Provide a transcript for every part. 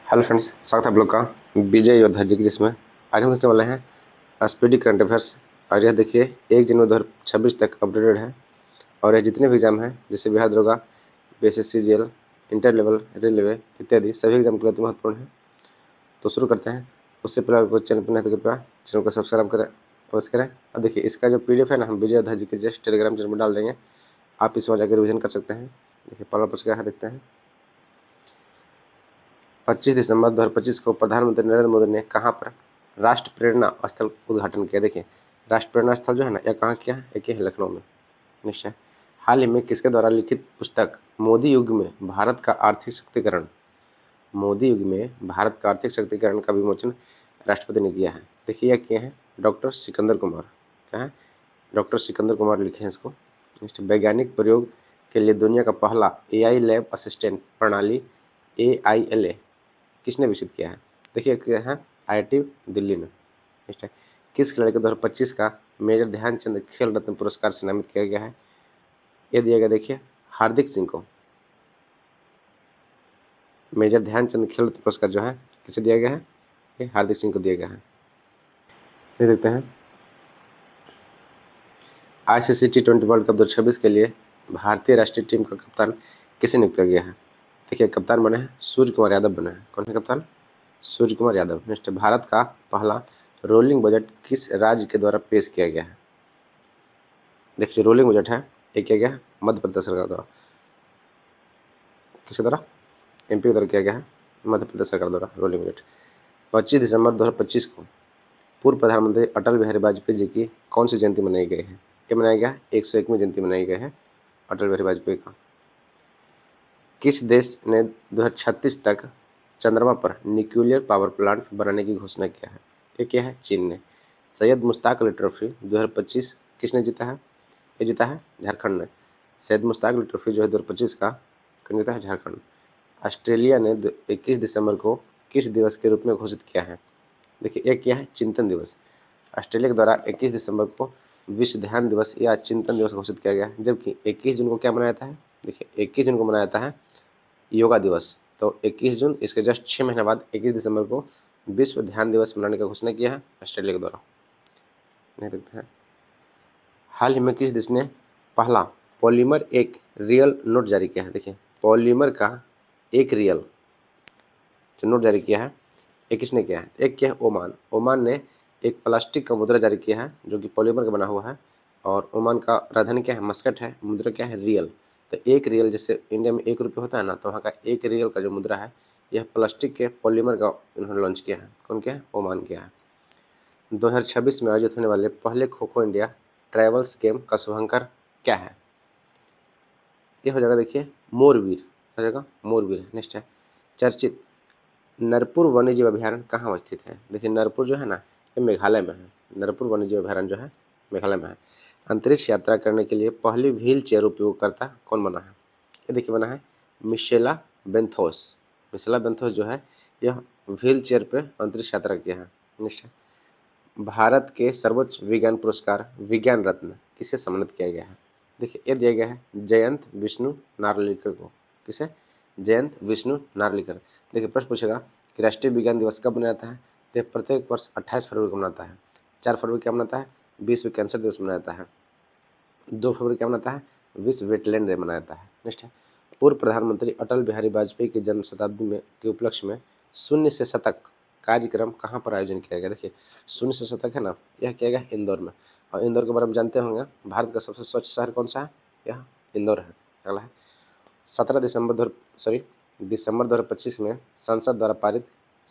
Hello friends, स्वागत है आप लोग का विजय योद्धा जी की। जिसमें आज हम देखने वाले हैं स्पीडी करंट अफेयर्स। और यह देखिए 1 जनवरी 2026 तक अपडेटेड है। और यह जितने भी एग्जाम हैं जैसे बिहार दरोगा, BSSC GL, inter level, railway इत्यादि सभी एग्जाम के लिए महत्वपूर्ण है। तो शुरू करते हैं। उससे पहले आपको चैनल पर नहीं तो कृपया चैनल को सब्सक्राइब करें, अवश्य करें। और देखिए इसका जो PDF है ना, हम विजय योद्धा जी के जस्ट टेलीग्राम चैनल में डाल देंगे, आप इसमें जाकर रिविजन कर सकते हैं। देखिए पहला प्रश्न क्या है, देखते हैं। 25 दिसंबर 2025 को प्रधानमंत्री नरेंद्र मोदी ने कहां पर राष्ट्र प्रेरणा स्थल का उद्घाटन किया। देखिए राष्ट्र प्रेरणा स्थल जो है ना, यह कहाँ किया है, एक है लखनऊ में निश्चय। हाल ही में किसके द्वारा लिखित पुस्तक मोदी युग में भारत का आर्थिक शक्तिकरण, मोदी युग में भारत का आर्थिक शक्तिकरण का विमोचन राष्ट्रपति ने किया है। देखिए यह किए हैं डॉक्टर सिकंदर कुमार। क्या है, डॉक्टर सिकंदर कुमार लिखे हैं इसको। वैज्ञानिक प्रयोग के लिए दुनिया का पहला AI लैब असिस्टेंट प्रणाली AILA किसने विकसित किया है। देखिए क्या है, IIT दिल्ली में। नेक्स्ट है, किस खिलाड़ी को 2025 का मेजर ध्यानचंद खेल रत्न पुरस्कार से नामित किया गया है। ये दिया गया, देखिए हार्दिक सिंह को मेजर ध्यानचंद खेल रत्न पुरस्कार जो है किसे दिया गया है, ये हार्दिक सिंह को दिया गया है। ये देखते हैं, ICC T20 वर्ल्ड कप 2026 के लिए भारतीय राष्ट्रीय टीम का कप्तान किसे नियुक्त किया गया है। देखिए कप्तान बने हैं सूर्य कुमार यादव बने हैं। कौन है कप्तान, सूर्य कुमार यादव। नेक्स्ट, भारत का पहला रोलिंग बजट किस राज्य के द्वारा पेश किया गया है। देखिए रोलिंग बजट है, ये किया गया है मध्य प्रदेश सरकार द्वारा। किसके द्वारा, MP के द्वारा किया गया है, मध्य प्रदेश सरकार द्वारा रोलिंग बजट। 25 दिसंबर 2025 को पूर्व प्रधानमंत्री अटल बिहारी वाजपेयी जी की कौन सी जयंती मनाई गई है। ये मनाया गया है 101वीं जयंती मनाई गई है अटल बिहारी वाजपेयी का। किस देश ने 2036 तक चंद्रमा पर न्यूक्लियर पावर प्लांट बनाने की घोषणा किया है। ये क्या है, चीन ने। सैयद मुश्ताक अली ट्रॉफी 2025 किसने जीता है, ये जीता है झारखंड ने। सैयद मुश्ताक अली ट्रॉफी जो है 2025 का किसने जीता है, झारखंड। ऑस्ट्रेलिया ने 21 दिसंबर को किस दिवस के रूप में घोषित किया है। देखिए एक क्या है, चिंतन दिवस। ऑस्ट्रेलिया के द्वारा 21 दिसंबर को विश्व ध्यान दिवस या चिंतन दिवस घोषित किया गया है। जबकि 21 जून को क्या मनाया जाता है, देखिए 21 जून को मनाया जाता है योगा दिवस। तो 21 जून, इसके जस्ट 6 महीने बाद 21 दिसंबर को विश्व ध्यान दिवस मनाने का घोषणा किया है ऑस्ट्रेलिया के द्वारा। नहीं देखते हैं, हाल ही में किस देश ने पहला पॉलीमर एक रियल नोट जारी किया है। देखिए पॉलीमर का एक रियल जो नोट जारी किया है, ये किसने किया है, एक किया है ओमान। ओमान ने एक प्लास्टिक का मुद्रा जारी किया है जो कि पॉलीमर का बना हुआ है। और ओमान का राजधानी क्या है, मस्कट है। मुद्रा क्या है, रियल। तो एक रियल, जैसे इंडिया में 1 रुपये होता है ना, तो वहाँ का एक रियल का जो मुद्रा है, यह प्लास्टिक के पॉलीमर का इन्होंने लॉन्च किया है। कौन किया है, ओमान किया है। 2026 में आयोजित होने वाले पहले kho kho India travels game का शुभांकर क्या है। ये हो जाएगा, देखिए मोरवीर हो जाएगा, मोरवीर। नेक्स्ट है, चर्चित नरपुर वन्यजीव अभयारण्य कहाँ स्थित है। देखिए नरपुर जो है ना, ये मेघालय में है। नरपुर वन्यजीव अभयारण्य जो है मेघालय में है। अंतरिक्ष यात्रा करने के लिए पहली व्हील चेयर उपयोगकर्ता कौन बना है। ये देखिए बना है मिशेला बेंथोस। मिशेला बेंथोस जो है, यह व्हील चेयर पर अंतरिक्ष यात्रा किया है। नेक्स्ट है, भारत के सर्वोच्च विज्ञान पुरस्कार विज्ञान रत्न किसे सम्मानित किया गया है। देखिए ये दिया गया है जयंत विष्णु नार्लिकर को। किसे, जयंत विष्णु नार्लिकर। देखिए प्रश्न पूछेगा कि राष्ट्रीय विज्ञान दिवस कब मनाया जाता है। तो प्रत्येक वर्ष 28 फरवरी को मनाता है। 4 फरवरी क्या मनाता है, विश्व कैंसर दिवस मनाया जाता है। 2 फरवरी क्या मनाता है, विश्व वेटलैंड डे मनाया जाता है। नेक्स्ट है, पूर्व प्रधानमंत्री अटल बिहारी वाजपेयी की जन्म शताब्दी में के उपलक्ष्य में शून्य से शतक कार्यक्रम कहाँ पर आयोजन किया गया। देखिए शून्य से शतक है ना, यह किया गया इंदौर में। और इंदौर के बारे में जानते होंगे, भारत का सबसे स्वच्छ शहर कौन सा है, यह इंदौर है। अगला है, 17 दिसंबर 2025 में संसद द्वारा पारित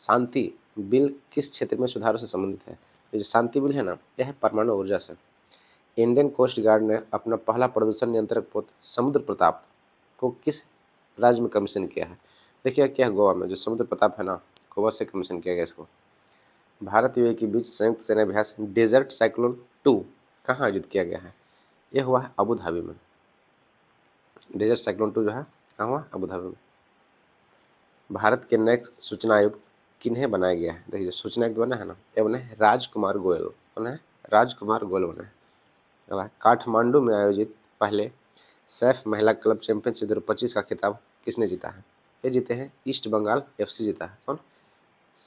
शांति बिल किस क्षेत्र में सुधारों से संबंधित है। ये जो शांति बिल है ना, यह है परमाणु ऊर्जा से। इंडियन कोस्ट गार्ड ने अपना पहला प्रदूषण नियंत्रक पोत समुद्र प्रताप को किस राज्य में कमीशन किया है। देखिए क्या है, गोवा में। जो समुद्र प्रताप है ना, गोवा से कमीशन किया गया इसको। भारत यूएई के बीच संयुक्त सेना अभ्यास डेजर्ट साइक्लोन 2 कहाँ आयोजित किया गया है। यह हुआ है अबू धाबी में। डेजर्ट साइक्लोन 2 जो है कहाँ हुआ, अबू धाबी में। भारत के नए सूचना आयुक्त किन्हें बनाया गया है। देखिए सूचना आयुक्त बना है ना, यह बने हैं राजकुमार गोयल। बना है राजकुमार गोयल बना है। अगला, काठमांडू में आयोजित पहले सैफ महिला क्लब चैंपियनशिप 2025 का खिताब किसने जीता है। ये जीते हैं ईस्ट बंगाल FC जीता है। कौन?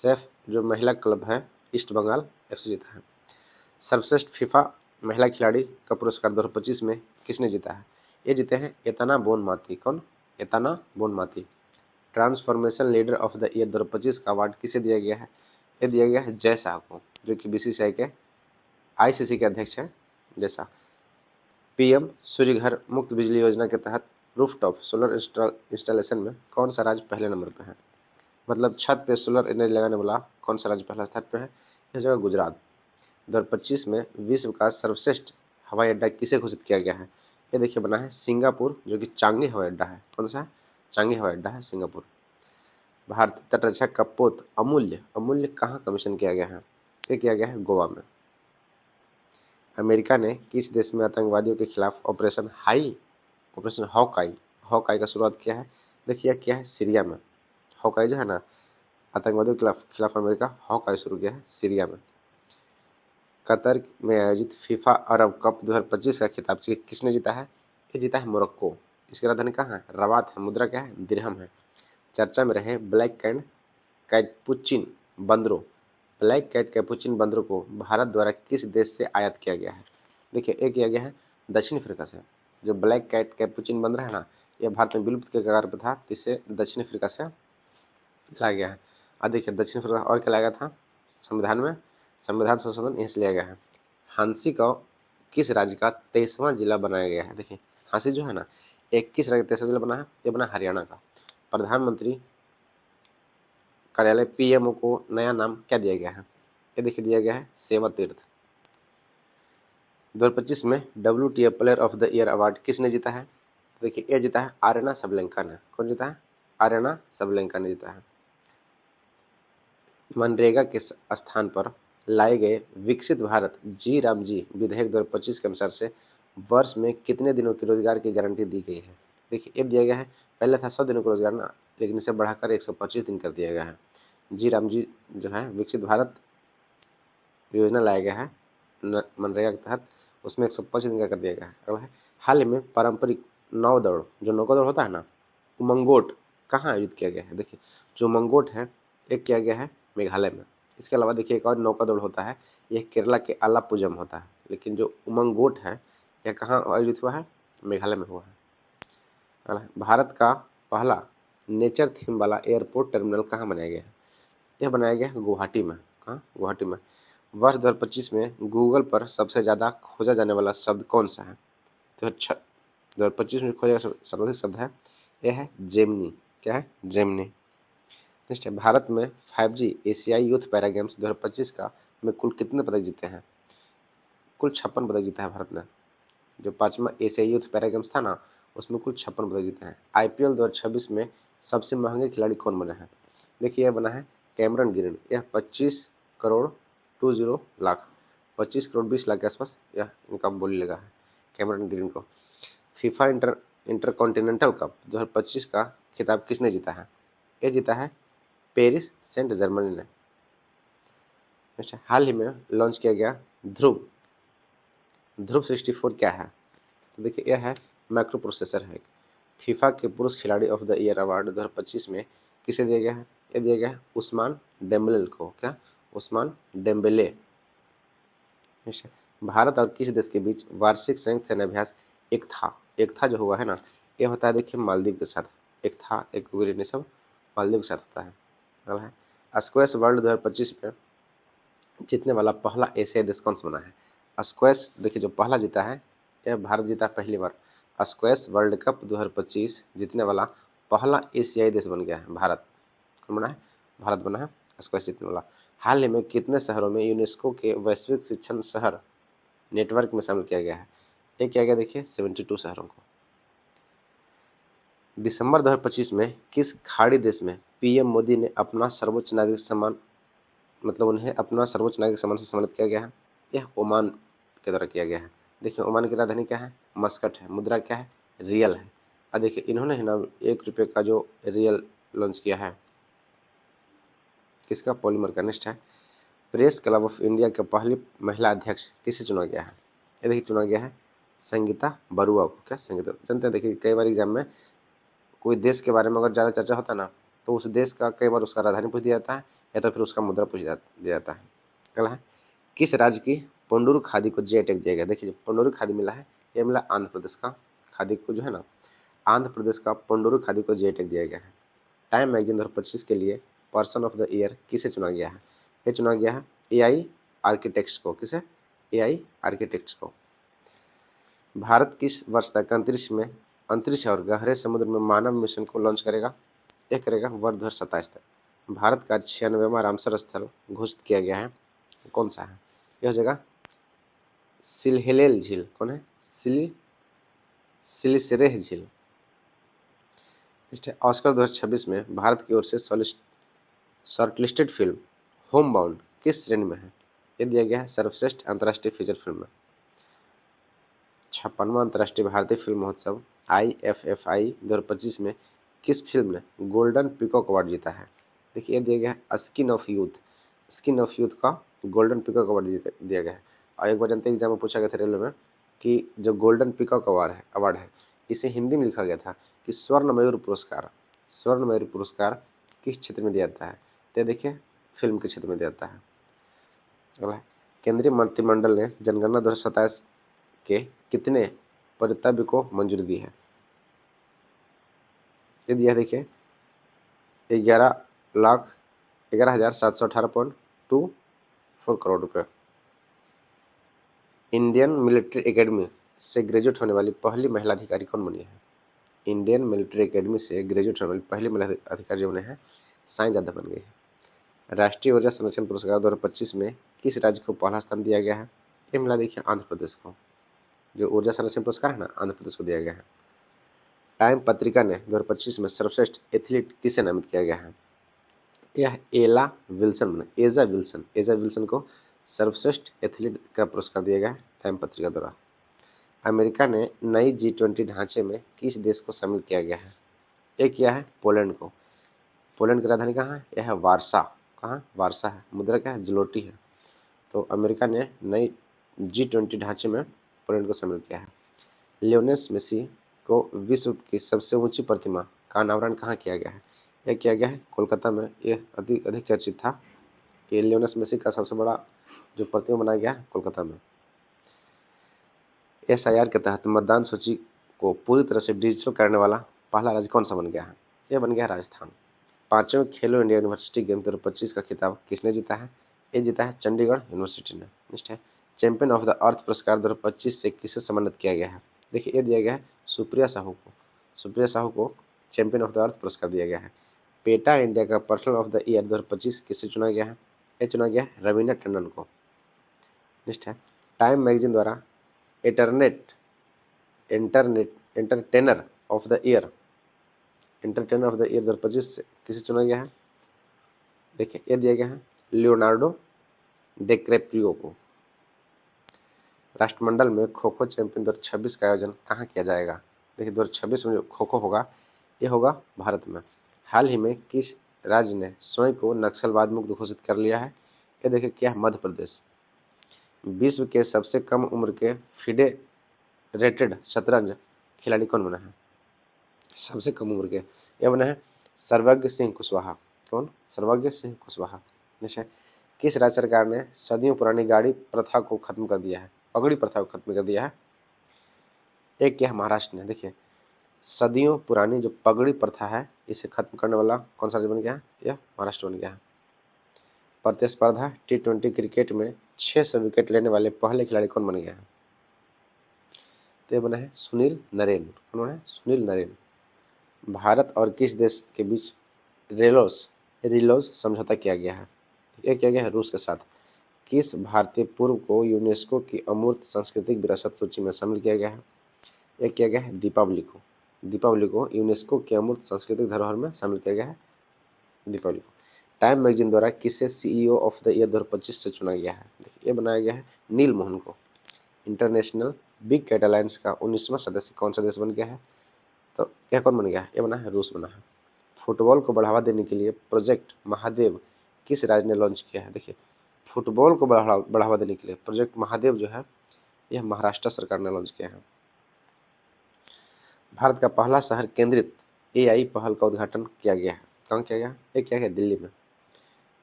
सैफ जो महिला क्लब है ईस्ट बंगाल FC जीता है। सर्वश्रेष्ठ फीफा महिला खिलाड़ी का पुरस्कार 2025 में किसने जीता है? ये जीते हैं एतना बोनमाती। कौन? एतना Bonmati. Transformation leader of the year 2025 का अवार्ड किसे दिया गया है? ये दिया गया है जय शाह को, जो कि BCCI के ICC के अध्यक्ष हैं जय शाह। PM सूर्य घर मुफ्त बिजली योजना के तहत रूफटॉप सोलर इंस्टॉलेशन में कौन सा राज्य पहले नंबर पर है? मतलब छत पे सोलर एनर्जी लगाने वाला कौन सा राज्य पहला स्थान पे है? यह जगह गुजरात। 2025 में विश्व का सर्वश्रेष्ठ हवाई अड्डा किसे घोषित किया गया है? ये देखिए बना है सिंगापुर, जो कि चांगी हवाई अड्डा है। कौन सा? चांगी हवाई अड्डा है सिंगापुर। भारतीय तटरक्षक का पोत अमूल्य अमूल्य कहाँ कमीशन किया गया है? ये किया गया है गोवा में। अमेरिका ने किस देश में आतंकवादियों के खिलाफ ऑपरेशन हॉकाई का शुरुआत किया है? देखिए क्या है सीरिया में। हॉकाई जो है ना, आतंकवादियों के खिलाफ अमेरिका हॉकाई शुरू किया है सीरिया में। कतर में आयोजित फीफा अरब कप 2025 का खिताब किसने जीता है? ये जीता है मोरक्को। इसकी राजधानी कहाँ है? रवात है। मुद्रा क्या है? दिरहम है। चर्चा में रहे ब्लैक कैपुचिन बंदरों ब्लैक कैट कैपुचिन बंदरों को भारत द्वारा किस देश से आयात किया गया है? देखिए एक किया गया है दक्षिण अफ्रीका से। जो ब्लैक कैट कैपुचिन बंदर है ना, यह भारत में विलुप्त के कगार पर था, जिसे दक्षिण अफ्रीका से लाया गया है। अब देखिए दक्षिण अफ्रीका और क्या लाया गया था संविधान में? संविधान संशोधन यहीं से लिया गया है। हांसी को किस राज्य का 23वां जिला बनाया गया है? देखिए हांसी जो है ना, एक किस राज्य का 23वां जिला बना है? ये बना हरियाणा का। प्रधानमंत्री कार्यालय PMO को नया नाम क्या दिया गया है? ये देखिए दिया गया है सेवा तीर्थ। 2025 में WTA player of the year award किसने जीता है? देखिए ये जीता है आर्यना सबलेंका ने। कौन जीता है? आर्यना सबलेंका ने जीता है। मनरेगा के स्थान पर लाए गए विकसित भारत जी राम जी विधेयक 2025 के अनुसार से वर्ष में कितने दिनों की रोजगार की गारंटी दी गई है? देखिए ये दिया गया है, पहले था 100 दिनों का रोजगार ना, लेकिन इसे बढ़ाकर 125 दिन कर दिया गया है। जी राम जी जो है विकसित भारत योजना लाया गया है मनरेगा के तहत, उसमें 125 दिन का कर दिया गया है। अब है हाल ही में पारंपरिक नौ दौड़, जो नौका दौड़ होता है ना, उमंगोट कहाँ आयोजित किया गया है? देखिए जो उमंगोट है एक किया गया है मेघालय में। इसके अलावा देखिए एक और नौका दौड़ होता है, यह केरला के आलापुजम होता है, लेकिन जो उमंगोट है यह कहाँ आयोजित हुआ है? मेघालय में हुआ है। भारत का पहला नेचर थीम वाला एयरपोर्ट टर्मिनल कहाँ बनाया गया है? यह बनाया गया है गुवाहाटी में। कहाँ? गुवाहाटी में। वर्ष 2025 में गूगल पर सबसे ज्यादा खोजा जाने वाला शब्द कौन सा है? तो 2025 में खोजा सर्वाधिक शब्द है, यह है जेमिनी। क्या है? जेमिनी। नेक्स्ट है भारत में 5G एशियाई यूथ पैरा गेम्स 2025 का में कुल कितने पदक जीते हैं? कुल 56 पदक जीता है भारत ने। जो 5वां एशियाई यूथ पैरा गेम्स था ना, उसमें कुल 56 पदक जीते हैं। IPL 2026 में सबसे महंगे खिलाड़ी कौन बने हैं? देखिए यह बना है कैमरन ग्रीन। यह 25 करोड़ 20 लाख 25 करोड़ 20 लाख के आसपास यह इनका बोली लगा है कैमरन ग्रीन को। फीफा इंटरकॉन्टिनेंटल कप 2025 का खिताब किसने जीता है? ये जीता है पेरिस सेंट जर्मनी ने। अच्छा हाल ही में लॉन्च किया गया ध्रुव 64 क्या है? तो देखिए यह है माइक्रो प्रोसेसर है। फीफा के पुरुष खिलाड़ी ऑफ द ईयर अवार्ड 2025 में किसे दिया गया है? ये दिया गया है उस्मान डेम्बेले को। क्या? Ousmane Dembele. अच्छा, भारत और किस देश के बीच वार्षिक संयुक्त सैन्य अभ्यास एक था जो हुआ है ना, ये होता है देखिए मालदीव के साथ। एक सब मालदीव के साथ होता है। अब है स्क्वैश वर्ल्ड 2025 में जीतने वाला पहला एशियाई देश कौन सा बना है? स्क्वैश देखिए जो पहला जीता है, यह भारत जीता पहली बार। स्क्वैश वर्ल्ड कप 2025 जीतने वाला पहला एशियाई देश बन गया है भारत। कौन बना है? भारत बना है स्क्वैश जीतने वाला। हाल ही में कितने शहरों में यूनेस्को के वैश्विक शिक्षण शहर नेटवर्क में शामिल किया गया है? ये किया गया देखिए 72 शहरों को। दिसंबर 2025 में किस खाड़ी देश में PM मोदी ने अपना सर्वोच्च नागरिक सम्मान, मतलब उन्हें अपना सर्वोच्च नागरिक सम्मान से सम्मानित किया गया है? यह ओमान के द्वारा किया गया है। देखिए ओमान की राजधानी क्या है? मस्कट है। मुद्रा क्या है? रियल है। और देखिए इन्होंने है ना 1 रुपये का जो रियल लॉन्च किया है, किसका? पॉलीमर का। नेक्स्ट है प्रेस क्लब ऑफ इंडिया के पहली महिला अध्यक्ष किसे चुना गया है? ये देखिए चुना गया है संगीता बरुआ को। क्या? संगीता जानते हैं, देखिए कई बार एग्जाम में कोई देश के बारे में अगर ज़्यादा चर्चा होता है ना, तो उस देश का कई बार उसका राजधानी पूछ दिया जाता है या तो फिर उसका मुद्रा पूछ दिया जाता है। अगला है, किस राज्य की पंडुरु खादी को जी आई टैग दिया गया? देखिए जो पंडुरु खादी मिला है, ये मिला आंध्र प्रदेश का खादी को, जो है ना, आंध्र प्रदेश का पंडुरु खादी को जी आई टैग दिया गया है। टाइम मैगजीन 2025 के लिए पर्सन ऑफ द ईयर किसे चुना गया है? ये चुना गया है AI आर्किटेक्ट्स को। किसे? AI आर्किटेक्ट्स को। भारत किस वर्ष तक अंतरिक्ष और गहरे समुद्र में मानव मिशन को लॉन्च करेगा? ये करेगा वर्ष 2027 तक। भारत का 96वां रामसर स्थल घोषित किया गया है, कौन सा है? यह जगह सिलहेलेल झील। कौन है? सिलिसरेह झील। ऑस्कर 2026 में भारत की ओर से शॉर्टलिस्टेड फिल्म होम बाउंड किस श्रेणी में है? ये दिया गया है सर्वश्रेष्ठ अंतर्राष्ट्रीय फीचर फिल्म में। 56वां अंतर्राष्ट्रीय भारतीय फिल्म महोत्सव IFFI 2025 में किस फिल्म ने गोल्डन पीकॉक अवार्ड जीता है? देखिए ये दिया गया है skin of youth. Skin of youth का गोल्डन पीकॉक अवार्ड दिया गया है। और एक बार जानते एग्जाम में पूछा गया था रेलवे में कि जो गोल्डन पीकॉक अवार्ड है इसे हिंदी में लिखा गया था कि स्वर्ण मयूर पुरस्कार किस क्षेत्र में दिया जाता है? तो देखिए फिल्म के क्षेत्र में दिया जाता है। अगला है, केंद्रीय मंत्रिमंडल ने जनगणना 2027 के कितने परितव्य को मंजूरी दी है? ये दिया देखिए 11,11,718.24 करोड़ रुपए। इंडियन मिलिट्री एकेडमी से ग्रेजुएट होने वाली पहली महिला अधिकारी कौन बनी है? इंडियन मिलिट्री एकेडमी से ग्रेजुएट होने वाली पहली महिला अधिकारी जो बने हैं, साईं यादव बन गई है। राष्ट्रीय ऊर्जा संरक्षण पुरस्कार 2025 में किस राज्य को पहला स्थान दिया गया है? ये मिला देखिए आंध्र प्रदेश को। जो ऊर्जा संरक्षण पुरस्कार है ना, आंध्र प्रदेश को दिया गया है। टाइम पत्रिका ने 2025 में सर्वश्रेष्ठ एथलीट किसे नामित किया गया है? यह एजा विल्सन को सर्वश्रेष्ठ एथलीट का पुरस्कार दिया गया है टाइम पत्रिका द्वारा। अमेरिका ने नई G20 ढांचे में किस देश को शामिल किया गया है? ये किया है पोलैंड को। पोलैंड की राजधानी कहाँ है? यह है वारसा। कहाँ? वारसा है। मुद्रा क्या है? ज़्लोटी है। तो अमेरिका ने नई G20 ढांचे में पोलैंड को शामिल किया है। लियोनेल मेसी को विश्व की सबसे ऊंची प्रतिमा का अनावरण कहाँ किया गया है? यह किया गया है कोलकाता में। यह अधिक चर्चित था कि लियोनेल मेसी का सबसे बड़ा जो प्रतिमा बनाया गया है कोलकाता में। SIR के तहत मतदान सूची को पूरी तरह से डिजिटल करने वाला पहला राज्य कौन सा बन गया है? यह बन गया है राजस्थान। 5वें खेलो इंडिया यूनिवर्सिटी गेम 2025 का खिताब किसने जीता है? ये जीता है चंडीगढ़ यूनिवर्सिटी ने। नेक्स्ट है, चैंपियन ऑफ द अर्थ पुरस्कार 2025 से किसे सम्मानित किया गया है? देखिए ये दिया गया है सुप्रिया साहू को चैंपियन ऑफ द अर्थ पुरस्कार दिया गया है। पेटा इंडिया का पर्सन ऑफ द ईयर 2025 किसे चुना गया है? ये चुना गया है रवीना टंडन को। नेक्स्ट है, टाइम मैगजीन द्वारा एंटरटेनर ऑफ द ईयर 2025 से किसे चुना गया है? देखिए ये दिया गया है लियोनार्डो डिकैप्रियो को। राष्ट्रमंडल में खो खो चैंपियन 2026 का आयोजन कहाँ किया जाएगा? देखिए 2026 में जो खो खो होगा ये होगा भारत में। हाल ही में किस राज्य ने स्वयं को नक्सलवाद मुक्त घोषित कर लिया है? ये देखिए क्या है? मध्य प्रदेश। विश्व के सबसे कम उम्र के फेडरेटेड शतरंज खिलाड़ी कौन बना है? सबसे कम उम्र के यह बना है सर्वज्ञ सिंह कुशवाहा। कौन? सर्वज्ञ सिंह कुशवाहा। निश्चय। किस राज्य सरकार ने सदियों पुरानी गाड़ी प्रथा को खत्म कर दिया है? पगड़ी प्रथा को खत्म कर दिया है। एक क्या है? महाराष्ट्र ने। देखिए सदियों पुरानी जो पगड़ी प्रथा है इसे खत्म करने वाला कौन सा राज्य बन गया है? यह महाराष्ट्र बन गया है। प्रतिस्पर्धा T20 क्रिकेट में 600 विकेट लेने वाले पहले खिलाड़ी कौन बन गया है? तो ये बना है सुनील नरेन। कौन है? सुनील नरेन। भारत और किस देश के बीच रिलोज समझौता किया गया है? यह किया गया है रूस के साथ। किस भारतीय पूर्व को यूनेस्को की अमूर्त सांस्कृतिक विरासत सूची में शामिल किया गया है? यह किया गया है दीपावली को यूनेस्को की अमूर्त सांस्कृतिक धरोहर में शामिल किया गया है दीपावली को। टाइम मैगजीन द्वारा किसे CEO ऑफ द ईयर 2025 से चुना गया है? ये बनाया गया है नील मोहन को। इंटरनेशनल बिग कैट अलायंस का 19वां सदस्य कौन सा देश बन गया है? तो यह कौन बन गया है? ये बना है रूस बना है। फुटबॉल को बढ़ावा देने के लिए प्रोजेक्ट महादेव किस राज्य ने लॉन्च किया है? देखिए फुटबॉल को बढ़ावा देने के लिए प्रोजेक्ट महादेव जो है यह महाराष्ट्र सरकार ने लॉन्च किया है। भारत का पहला शहर केंद्रित AI पहल का उद्घाटन किया गया है? कहाँ किया गया? ये किया गया दिल्ली में।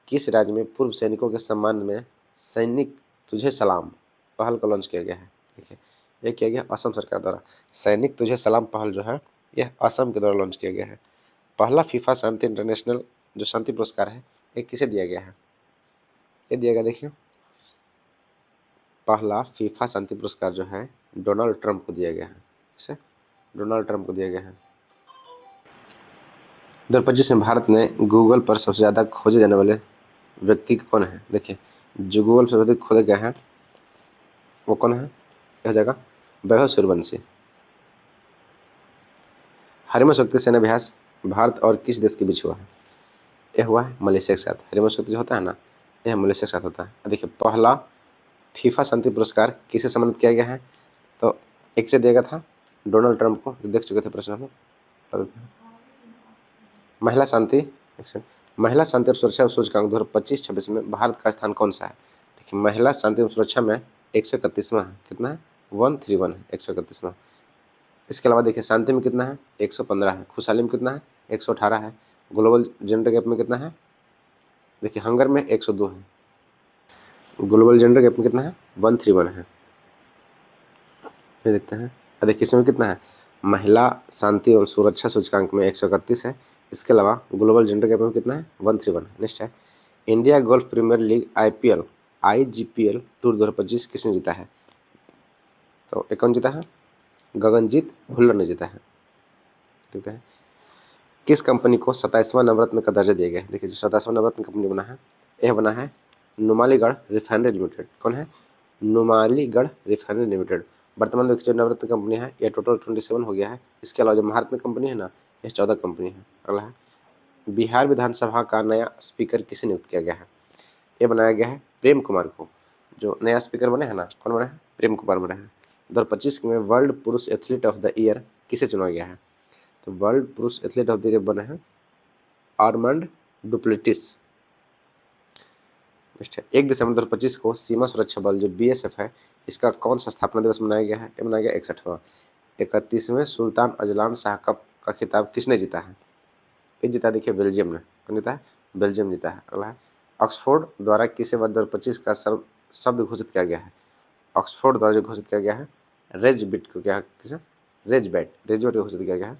किस राज्य में पूर्व सैनिकों के सम्मान में सैनिक तुझे सलाम पहल को लॉन्च किया गया है? देखिए, ये किया गया असम सरकार द्वारा। सैनिक तुझे सलाम पहल जो है यह असम के द्वारा लॉन्च किया गया है। पहला फीफा शांति इंटरनेशनल जो शांति पुरस्कार है ये किसे दिया गया है? ये दिया गया, देखिए, पहला फीफा शांति पुरस्कार जो है डोनाल्ड ट्रंप को दिया गया है। इसे डोनाल्ड ट्रंप को दिया गया है। 2025 में भारत में गूगल पर सबसे ज्यादा खोजे जाने वाले व्यक्ति कौन है? देखिए, जो गूगल से अधिक खोजा गया है वो कौन है? यह जगह वैभव सूर्यवंशी। हरिमा शक्ति सेना अभ्यास भारत और किस देश के बीच हुआ है? यह हुआ है मलेशिया के साथ। हरिमा शक्ति जो होता है ना, यह मलेशिया के साथ होता है। देखिए, पहला फीफा शांति पुरस्कार किसे सम्मानित किया गया है? तो एक से दिया गया था डोनाल्ड ट्रंप को, देख चुके थे प्रश्न में। महिला शांति महिला शांति और सुरक्षा सूचकांक 2025-26 में भारत का स्थान कौन सा है? देखिए, महिला शांति और सुरक्षा में 131वां है। कितना है? 131 है, 131वां। इसके अलावा देखिए, शांति में कितना है? 115 है। खुशहाली में कितना है? 118 है। ग्लोबल जेंडर गैप में कितना है? देखिए, हंगर में 102 है। ग्लोबल जेंडर गैप में कितना है? 131 है। फिर देखते हैं, देखिए इसमें कितना है? महिला शांति और सुरक्षा सूचकांक में 131 है। इसके अलावा ग्लोबल जेंडर गैप में कितना है? 131 है। नेक्स्ट है, India golf premier league IGPL tour 2025 किसने जीता है? तो ये कौन जीता है? गगनजीत भुल्लर ने जीता है। ठीक है। किस कंपनी को 27वां नवरत्न का दर्जा दिया गया है? देखिए, जो 27वां नवरत्न कंपनी बना है यह बना है नुमालीगढ़ रिफाइनरी लिमिटेड। कौन है? Numaligarh refinery limited. वर्तमान में जो नवरत्न कंपनी है यह टोटल 27 हो गया है। इसके अलावा जो महारत्न कंपनी है ना, यह 14 कंपनी है। अगला है, बिहार विधानसभा का नया स्पीकर किसे नियुक्त किया गया है? ये बनाया गया है प्रेम कुमार को। जो नया स्पीकर बने हैं ना, कौन बना है? प्रेम कुमार बना है। 2025 में वर्ल्ड पुरुष एथलीट ऑफ द ईयर किसे चुना गया है? तो वर्ल्ड पुरुष एथलीट ऑफ द ईयर बने हैं आर्मंड डुप्लेटिस। 1 दिसंबर 2025 को सीमा सुरक्षा बल जो BSF है इसका कौन सा स्थापना दिवस मनाया गया है? ये मनाया गया 61वां। 31वें सुल्तान अजलान शाह कप का खिताब किसने जीता है? ये जीता, देखिए, बेल्जियम ने। कौन जीता है? बेल्जियम जीता है। अगला है, ऑक्सफोर्ड द्वारा किसे वर्ष 2025 का शब्द घोषित किया गया है? ऑक्सफोर्ड द्वारा जो घोषित किया गया है रेजबिट को, क्या किसे? रेजबेट को घोषित किया गया है।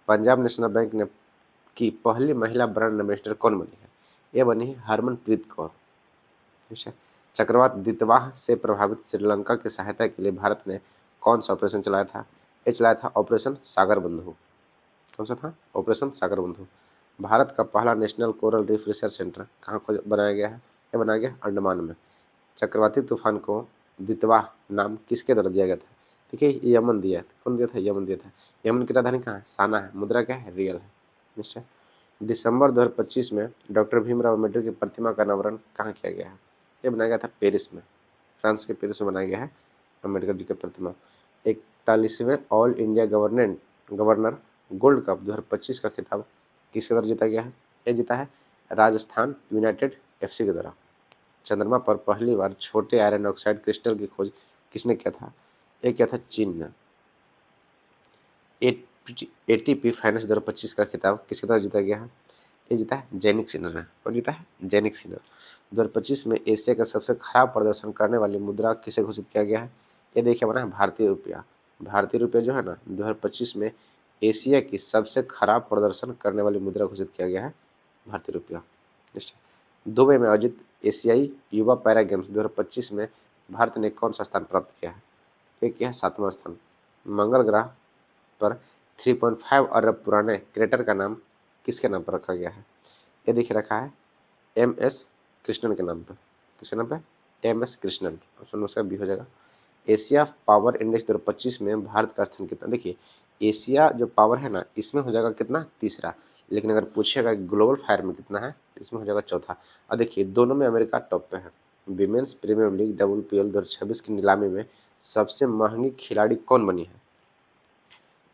पंजाब नेशनल बैंक ने की पहली महिला ब्रांड एम्बेसडर कौन बनी है? ये बनी है हरमनप्रीत कौर। ठीक है। चक्रवात दितवाह से प्रभावित श्रीलंका की सहायता के लिए भारत ने कौन सा ऑपरेशन चलाया था? ये चलाया था ऑपरेशन सागर बंधु। कौन सा था? ऑपरेशन सागर बंधु। भारत का पहला national coral reef research centre कहाँ को बनाया गया है? ये बनाया गया अंडमान में। चक्रवाती तूफान को दितवाह नाम किसके द्वारा दिया गया था? देखिए, यमन दिया था। कौन दिया था? यमन दिया था। यमन की राजधानी कहाँ है? साना है। मुद्रा क्या है? रियल है। निश्चय। दिसंबर 2025 में डॉक्टर भीमराव अम्बेडकर की प्रतिमा का अनावरण कहाँ किया गया है? ये बनाया गया था पेरिस में, फ्रांस के पेरिस में बनाया गया है अम्बेडकर जी की प्रतिमा। 41वें all India governor gold cup 2025 का खिताब किसके द्वारा जीता गया है? ये जीता है राजस्थान यूनाइटेड FC के द्वारा। चंद्रमा पर पहली बार छोटे आयरन ऑक्साइड क्रिस्टल की खोज किसने किया था? ये किया था चीन ने। ATP फाइनेंस 2025 का खिताब किसके द्वारा जीता गया है? ये जीता है जैनिक सिन्हा ने। और जीता है जैनिक सिन्हा। 2025 में एशिया का सबसे खराब प्रदर्शन करने वाली मुद्रा किसे घोषित किया गया है? ये देखिए बना है भारतीय रुपया। भारतीय रुपया जो है ना, 2025 में एशिया की सबसे खराब प्रदर्शन करने वाली मुद्रा घोषित किया गया है भारतीय रुपया। दुबई में आयोजित एशियाई युवा पैरा गेम्स 2025 में भारत ने कौन सा स्थान प्राप्त किया है? ये किया है 7वां स्थान। मंगल ग्रह पर 3.5 अरब पुराने क्रेटर का नाम किसके नाम पर रखा गया है? ये देखिए रखा है MS कृष्णन के नाम पर। किसके नाम पे? MS कृष्णन। ऑप्शन उसका बी हो जाएगा। एशिया पावर इंडेक्स 2025 में भारत का स्थान कितना? देखिए, एशिया जो पावर है ना इसमें हो जाएगा कितना? तीसरा। लेकिन अगर पूछेगा ग्लोबल फायर में कितना है, इसमें हो जाएगा चौथा। और देखिए, दोनों में अमेरिका टॉप पे है। विमेन्स प्रीमियर लीग WPL 2026 की नीलामी में सबसे महंगी खिलाड़ी कौन बनी है?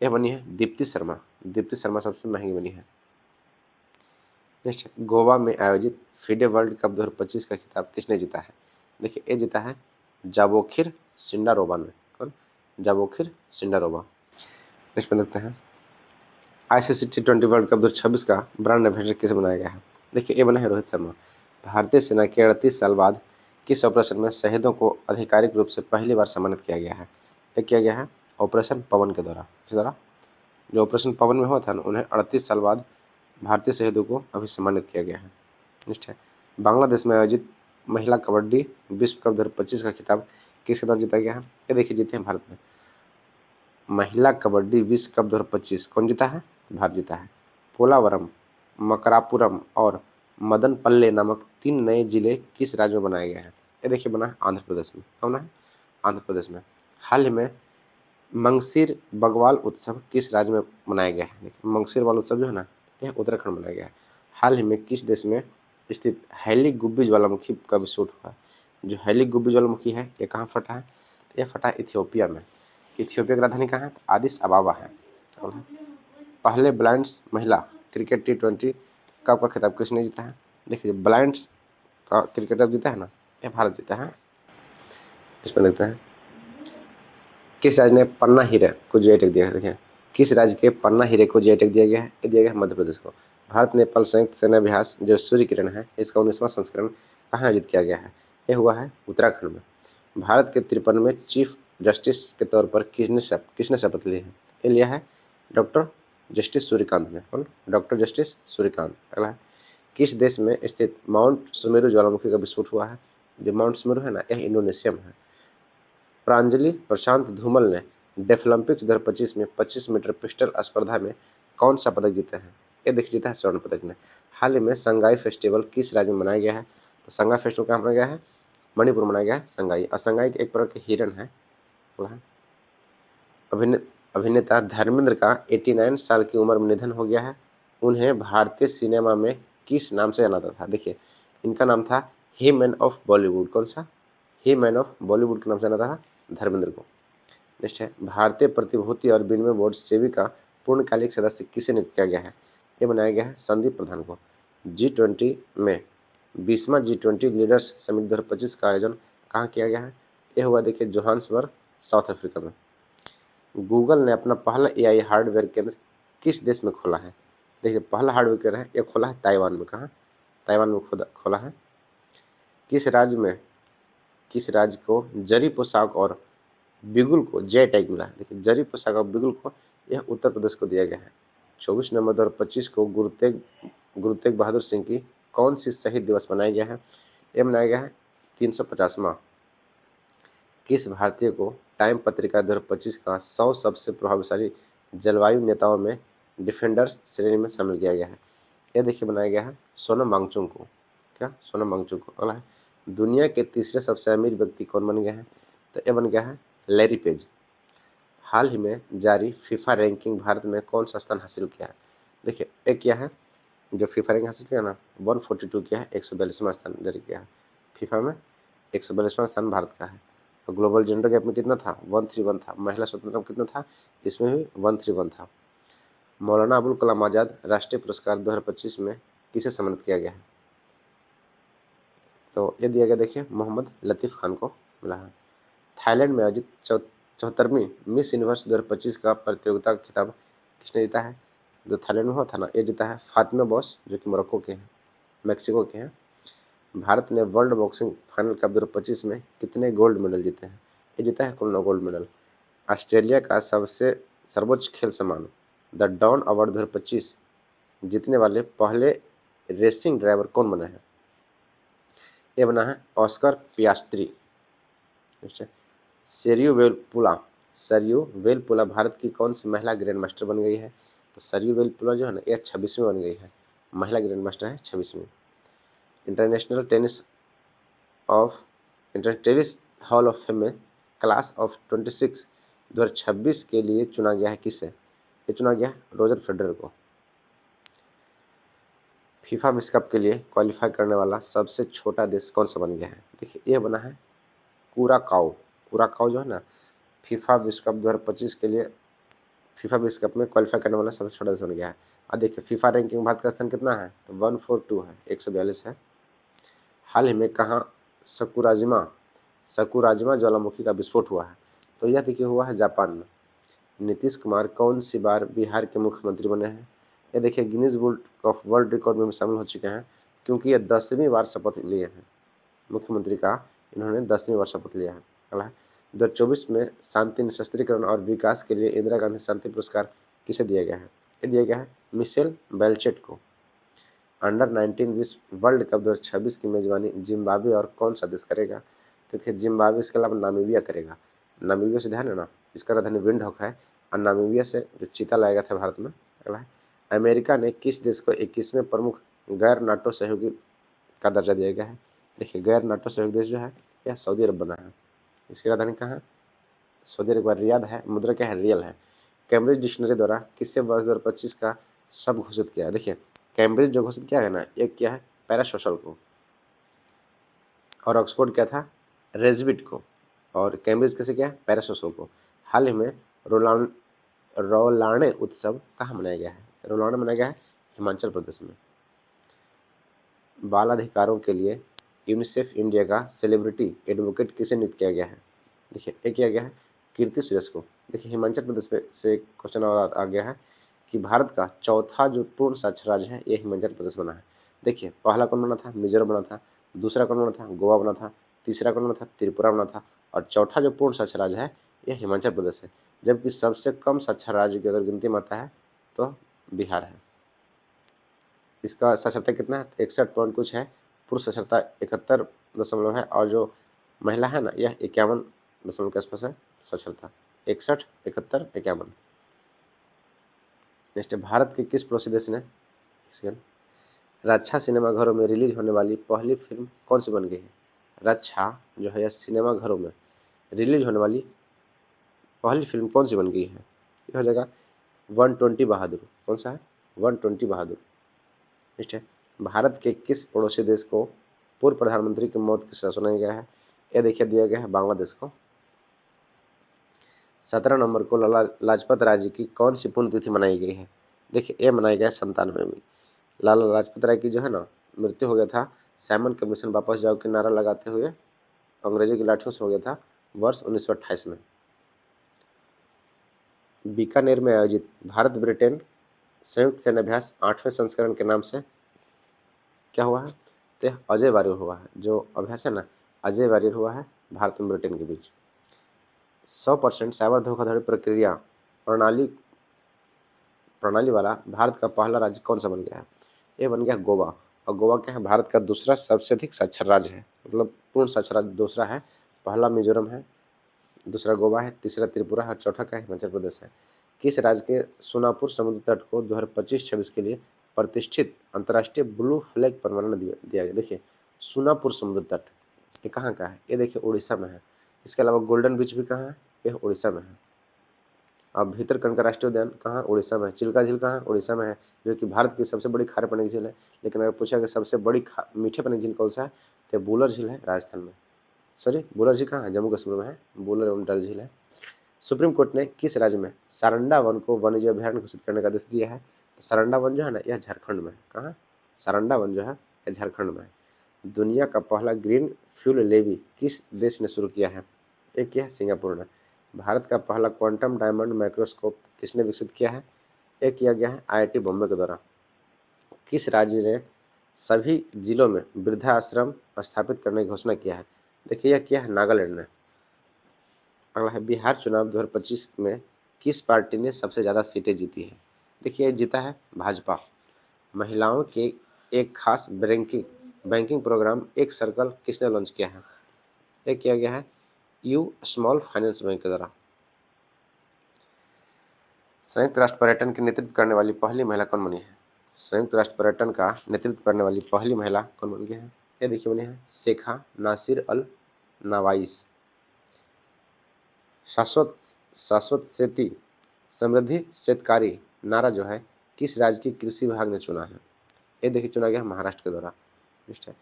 यह बनी है दीप्ति शर्मा। दीप्ति शर्मा सबसे महंगी बनी है। नेक्स्ट, गोवा में आयोजित FIDE वर्ल्ड कप 2025 का खिताब किसने जीता है? देखिए, ये जीता है जावोखिर सिंडारोवा ने। कौन? जावोखिर सिंडारोवा। नेक्स्ट में देखते हैं, ICC T20 वर्ल्ड कप 2026 का ब्रांड एम्बेसडर किसे बनाया गया है? देखिए ये बना है रोहित शर्मा। भारतीय सेना के 38 साल बाद किस ऑपरेशन में शहीदों को आधिकारिक रूप से पहली बार सम्मानित किया गया है? ये किया गया है ऑपरेशन पवन के द्वारा। इस द्वारा जो ऑपरेशन पवन में हुआ था उन्हें 38 साल बाद भारतीय शहीदों को अभी सम्मानित किया गया है। नेक्स्ट है, बांग्लादेश में आयोजित महिला कबड्डी विश्व कप 2025 का खिताब किसके द्वारा जीता गया है? ये देखिए जीते हैं भारत में। महिला कबड्डी विश्व कप 2025 कौन जीता है? भारत जीता है। पोलावरम, मकरापुरम और मदनपल्ले नामक 3 नए जिले किस राज्य में बनाए गए हैं? ये देखिए बना है आंध्र प्रदेश में। कौन है? आंध्र प्रदेश में। हाल ही में मंगसिर बगवाल उत्सव किस राज्य में मनाया गया है? देखिए मंगसिर बगवाल उत्सव जो है ना यह उत्तराखंड में मनाया गया है। हाल ही में किस देश में स्थित हैली गुब्बी ज्वालामुखी का विस्फोट हुआ है? जो हैली गुब्बी ज्वालामुखी है ये कहाँ फटा है? यह फटा है इथियोपिया में। इथियोपिया की राजधानी कहाँ है? आदिस अबाबा है। पहले ब्लाइंड्स महिला क्रिकेट T20 कप का खिताब किसने जीता है? देखिए ब्लाइंड्स का क्रिकेट कप जीता है ना यह भारत जीता है। इसमें देखते हैं किस राज्य ने पन्ना हीरे को जीआई टैग दिया है? देखिए किस राज्य के पन्ना हीरे को जीआई टैग दिया गया है? ये दिया गया है मध्य प्रदेश को। भारत नेपाल संयुक्त सेनाभ्यास जो सूर्य किरण है इसका 19वां संस्करण कहाँ आयोजित किया गया है? यह हुआ है उत्तराखंड में। भारत के 53वें चीफ जस्टिस के तौर पर किसने शपथ ली है? ये लिया है डॉक्टर जस्टिस सूर्यकांत ने। कौन? Doctor justice Suryakant. अगला है, किस देश में स्थित माउंट सुमेरु ज्वालामुखी का विस्फोट हुआ है? जो माउंट सुमेरु है ना यह इंडोनेशिया में है। प्रांजलि प्रशांत धूमल ने डेफलिम्पिक्स 2025 में 25 मीटर पिस्टल स्पर्धा में कौन सा पदक जीता है? ये देखिए जीता है स्वर्ण पदक ने। हाल ही में संगाई फेस्टिवल किस राज्य में मनाया गया है? तो संगाई फेस्टिवल कहाँ मनाया गया है? मणिपुर मनाया गया है संगाई। और संगाई एक प्रकार के हिरण है। अभिनेता धर्मेंद्र का 89 साल की उम्र में निधन हो गया है। उन्हें भारतीय सिनेमा में किस नाम से जाना जाता था? देखिए इनका नाम था हे मैन ऑफ बॉलीवुड। कौन सा? हे मैन ऑफ बॉलीवुड के नाम से जाना था धर्मेंद्र को। नेक्स्ट है, भारतीय प्रतिभूति और विनिमय बोर्ड सेबी का पूर्णकालिक सदस्य किसे नियुक्त किया गया है? ये बनाया गया है संदीप प्रधान को। G20 में 20वां G20 लीडर्स समिट 2025 का आयोजन कहाँ किया गया है? यह हुआ देखिए जोहान्सबर्ग साउथ अफ्रीका में। गूगल ने अपना पहला AI हार्डवेयर केंद्र किस देश में खोला है? देखिए पहला हार्डवेयर केंद्र है यह खोला है ताइवान में। कहाँ? ताइवान में खोला है। किस राज्य को जरी पोशाक और बिगुल को जीआई टैग मिला है? देखिए जरी पोशाक और बिगुल को यह उत्तर प्रदेश को दिया गया है। 24 नवंबर 2025 को गुरु तेग बहादुर सिंह की कौन सी शहीद दिवस मनाया गया है? यह मनाया गया है 350वां। किस भारतीय को टाइम पत्रिका 2025 का 100 सबसे प्रभावशाली जलवायु नेताओं में डिफेंडर्स श्रेणी में शामिल किया गया है? यह देखिए बनाया गया है सोनम वांगचुक को। क्या? सोनम वांगचुक को। अगला है, दुनिया के तीसरे सबसे अमीर व्यक्ति कौन बन गया है? तो यह बन गया है लैरी पेज। हाल ही में जारी फीफा रैंकिंग भारत में कौन सा स्थान हासिल किया है? देखिए एक क्या है जो फीफा रैंकिंग हासिल किया ना 142 किया है, 142वां स्थान जारी किया है। फीफा में 142वां स्थान भारत का है। तो ग्लोबल जेंडर गैप में कितना था? 131 था। महिला स्वतंत्रता में कितना था? इसमें भी 131 था। मौलाना अबुल कलाम आजाद राष्ट्रीय पुरस्कार 2025 में किसे सम्मानित किया गया है? तो ये दिया गया देखिए मोहम्मद लतीफ़ खान को मिला है। थाईलैंड में आयोजित 74वीं मिस यूनिवर्स 2025 का प्रतियोगिता का खिताब किसने जीता है? जो थाईलैंड में हुआ था ना ये जीता है फातिमा बॉस जो कि मोरक्को के हैं, मैक्सिको के हैं। भारत ने वर्ल्ड बॉक्सिंग फाइनल कप 2025 में कितने गोल्ड मेडल जीते हैं? ये जीता है कुल 9 गोल्ड मेडल। ऑस्ट्रेलिया का सबसे सर्वोच्च खेल सम्मान द डॉन अवार्ड 2025 जीतने वाले पहले रेसिंग ड्राइवर कौन बना है? ये बना है ऑस्कर पियास्ट्री। सरयू वेलपुला भारत की कौन सी महिला ग्रैंड मास्टर बन गई है? तो सरयू वेलपुला जो है ना यह 26वीं बन गई है, महिला ग्रैंड मास्टर है 26वीं। International tennis hall of fame में क्लास ऑफ 26 2026 के लिए चुना गया है किसे? ये चुना गया है रोजर फेडरर को। फीफा विश्व कप के लिए क्वालिफाई करने वाला सबसे छोटा देश कौन सा बन गया है? देखिए ये बना है कुराकाओ जो है ना फीफा विश्व कप 2025 के लिए फीफा विश्व कप में क्वालिफाई करने वाला सबसे छोटा देश बन गया है। और देखिए फीफा रैंकिंग भारत का स्थान कितना है? तो 142 है, 142 है। हाल ही में कहाँ सकुराजिमा ज्वालामुखी का विस्फोट हुआ है? तो यह देखिए हुआ है जापान में। नीतीश कुमार कौन सी बार बिहार के मुख्यमंत्री बने हैं? ये देखिए Guinness book of world record में शामिल हो चुके हैं, क्योंकि ये 10वीं बार शपथ लिए हैं मुख्यमंत्री का। इन्होंने 10वीं बार शपथ लिया है। अगला है 2024 में शांति निरस्त्रीकरण और विकास के लिए इंदिरा गांधी शांति पुरस्कार किसे दिया गया है? ये दिया गया है मिशेल बेलचेट को। अंडर 19 विश्व वर्ल्ड कप 2026 की मेजबानी जिम्बाब्वे और कौन सा देश करेगा? तो देखिए जिम्बाब्वे इसके अलावा नामीबिया करेगा। नामीबिया से ध्यान है ना, इसका राजधानी विंडहॉक है और नामीबिया से जो चीता लाया गया था भारत में। अगला है अमेरिका ने किस देश को 21वें प्रमुख गैर नाटो सहयोगी का दर्जा दिया गया है? देखिए गैर नाटो सहयोगी देश जो है यह सऊदी अरब बना है। इसकी राजधानी कहाँ है? सऊदी अरब रियाद है। मुद्रा क्या है? रियल है। कैम्ब्रिज डिक्शनरी द्वारा किससे वर्ष 2025 का शब्द घोषित किया है? देखिए कैम्ब्रिज जो घोषित किया है ना, एक क्या है पैरासोशल को, और ऑक्सफोर्ड क्या था रेजविट को, और कैम्ब्रिज कैसे क्या है पैरासोशल को। हाल ही में रोलाणे उत्सव कहाँ मनाया गया है? रोलाणे मनाया गया है हिमाचल प्रदेश में। बाल अधिकारों के लिए यूनिसेफ इंडिया का सेलिब्रिटी एडवोकेट किसे नियुक्त किया गया है? देखिए ये किया गया है कीर्ति सुरेश को। देखिए हिमाचल प्रदेश से क्वेश्चन आ गया है कि भारत का चौथा जो पूर्ण साक्षर राज्य है ये हिमाचल प्रदेश बना है। देखिए पहला कौन बना था? मिजोरम बना था। दूसरा कौन बना था? गोवा बना था। तीसरा कौन बना था? त्रिपुरा बना था। और चौथा जो पूर्ण साक्षर राज्य है यह हिमाचल प्रदेश है। जबकि सबसे कम साक्षर राज्य की अगर गिनती में आता है तो बिहार है। इसका साक्षरता कितना है? 61 पॉइंट कुछ है। पुरुष साक्षरता 71 है और जो महिला है ना यह 51 के आसपास है साक्षरता। 61, 71, 51। नेक्स्ट भारत के किस पड़ोसी देश ने रक्षा सिनेमाघरों में रिलीज होने वाली पहली फिल्म कौन सी बन गई है? रक्षा जो है यह सिनेमाघरों में रिलीज होने वाली पहली फिल्म कौन सी बन गई है? ये हो जाएगा 120 बहादुर। कौन सा है? 120 बहादुर। नेक्स्ट है भारत के किस पड़ोसी देश को पूर्व प्रधानमंत्री की मौत की सजा सुनाया गया है? यह देखिए दिया गया है बांग्लादेश को। 17 नवंबर को लाला लाजपत राय जी की कौन सी पुण्यतिथि मनाई गई है? देखिए ये मनाई गया 97वीं। लाला लाजपत राय की जो है ना मृत्यु हो गया था साइमन कमीशन वापस जाओ के नारा लगाते हुए अंग्रेजों की लाठियों से हो गया था वर्ष 1928 में। बीकानेर में आयोजित भारत ब्रिटेन संयुक्त सैन्य अभ्यास 8वें संस्करण के नाम से क्या हुआ है? तो अजय वारियर हुआ है। जो अभ्यास है ना अजय वारियर हुआ है भारत और ब्रिटेन के बीच। 100% साइबर धोखाधड़ी प्रक्रिया प्रणाली प्रणाली वाला भारत का पहला राज्य कौन सा बन गया है? ये बन गया गोवा। और गोवा क्या है? भारत का दूसरा सबसे अधिक साक्षर राज्य है, मतलब पूर्ण साक्षर राज्य दूसरा है। पहला मिजोरम है, दूसरा गोवा है, तीसरा त्रिपुरा है, चौथा क्या है? हिमाचल प्रदेश है। किस राज्य के सोनापुर समुद्र तट को 2025-26 के लिए प्रतिष्ठित अंतर्राष्ट्रीय ब्लू फ्लैग परमाणु दिया गया? देखिए सोनापुर समुद्र तट ये कहाँ का है? ये देखिए उड़ीसा में है। इसके अलावा गोल्डन बीच भी कहाँ है? ये उड़ीसा में है। अब भीतरकनिका राष्ट्रीय उद्यान कहाँ? उड़ीसा में है। चिल्का झील कहाँ? उड़ीसा में है, जो कि भारत की सबसे बड़ी खारे पानी की झील है। लेकिन अगर पूछा कि सबसे बड़ी मीठे पानी की झील कौन सा है, तो बुलर झील है राजस्थान में। सॉरी बुलर झील कहाँ है? जम्मू कश्मीर में है। बुलर एवं डल झील है। सुप्रीम कोर्ट ने किस राज्य में सारंडा वन को वन्यजीव अभयारण्य घोषित करने का आदेश दिया है? सारंडा वन जो है ना यह झारखंड में है। कहाँ? सारंडा वन जो है यह झारखंड में है। दुनिया का पहला ग्रीन फ्यूल लेवी किस देश ने शुरू किया है? एक किया है सिंगापुर ने। भारत का पहला क्वांटम डायमंड माइक्रोस्कोप किसने विकसित किया है? एक किया गया है IIT बॉम्बे के द्वारा। किस राज्य ने सभी जिलों में वृद्धाश्रम स्थापित करने की घोषणा किया है? देखिए यह किया है नागालैंड ने। अगला है बिहार चुनाव 2025 में किस पार्टी ने सबसे ज्यादा सीटें जीती है? देखिए जीता है भाजपा। महिलाओं के एक खास बैंकिंग प्रोग्राम एक सर्कल किसने लॉन्च किया है? ये किया गया है यू स्मॉल फाइनेंस बैंक के द्वारा। संयुक्त राष्ट्र पर्यटन के नेतृत्व करने वाली पहली महिला कौन बनी है? संयुक्त राष्ट्र पर्यटन का नेतृत्व करने वाली पहली महिला कौन बन गई है? ये देखिए बनी है शेखा नासिर अल नवाइस। शाश्वत शाश्वत खेती समृद्धि शेतकारी नारा जो है किस राज्य की कृषि विभाग ने चुना है? ये देखिए चुना गया है महाराष्ट्र के द्वारा। नेक्स्ट है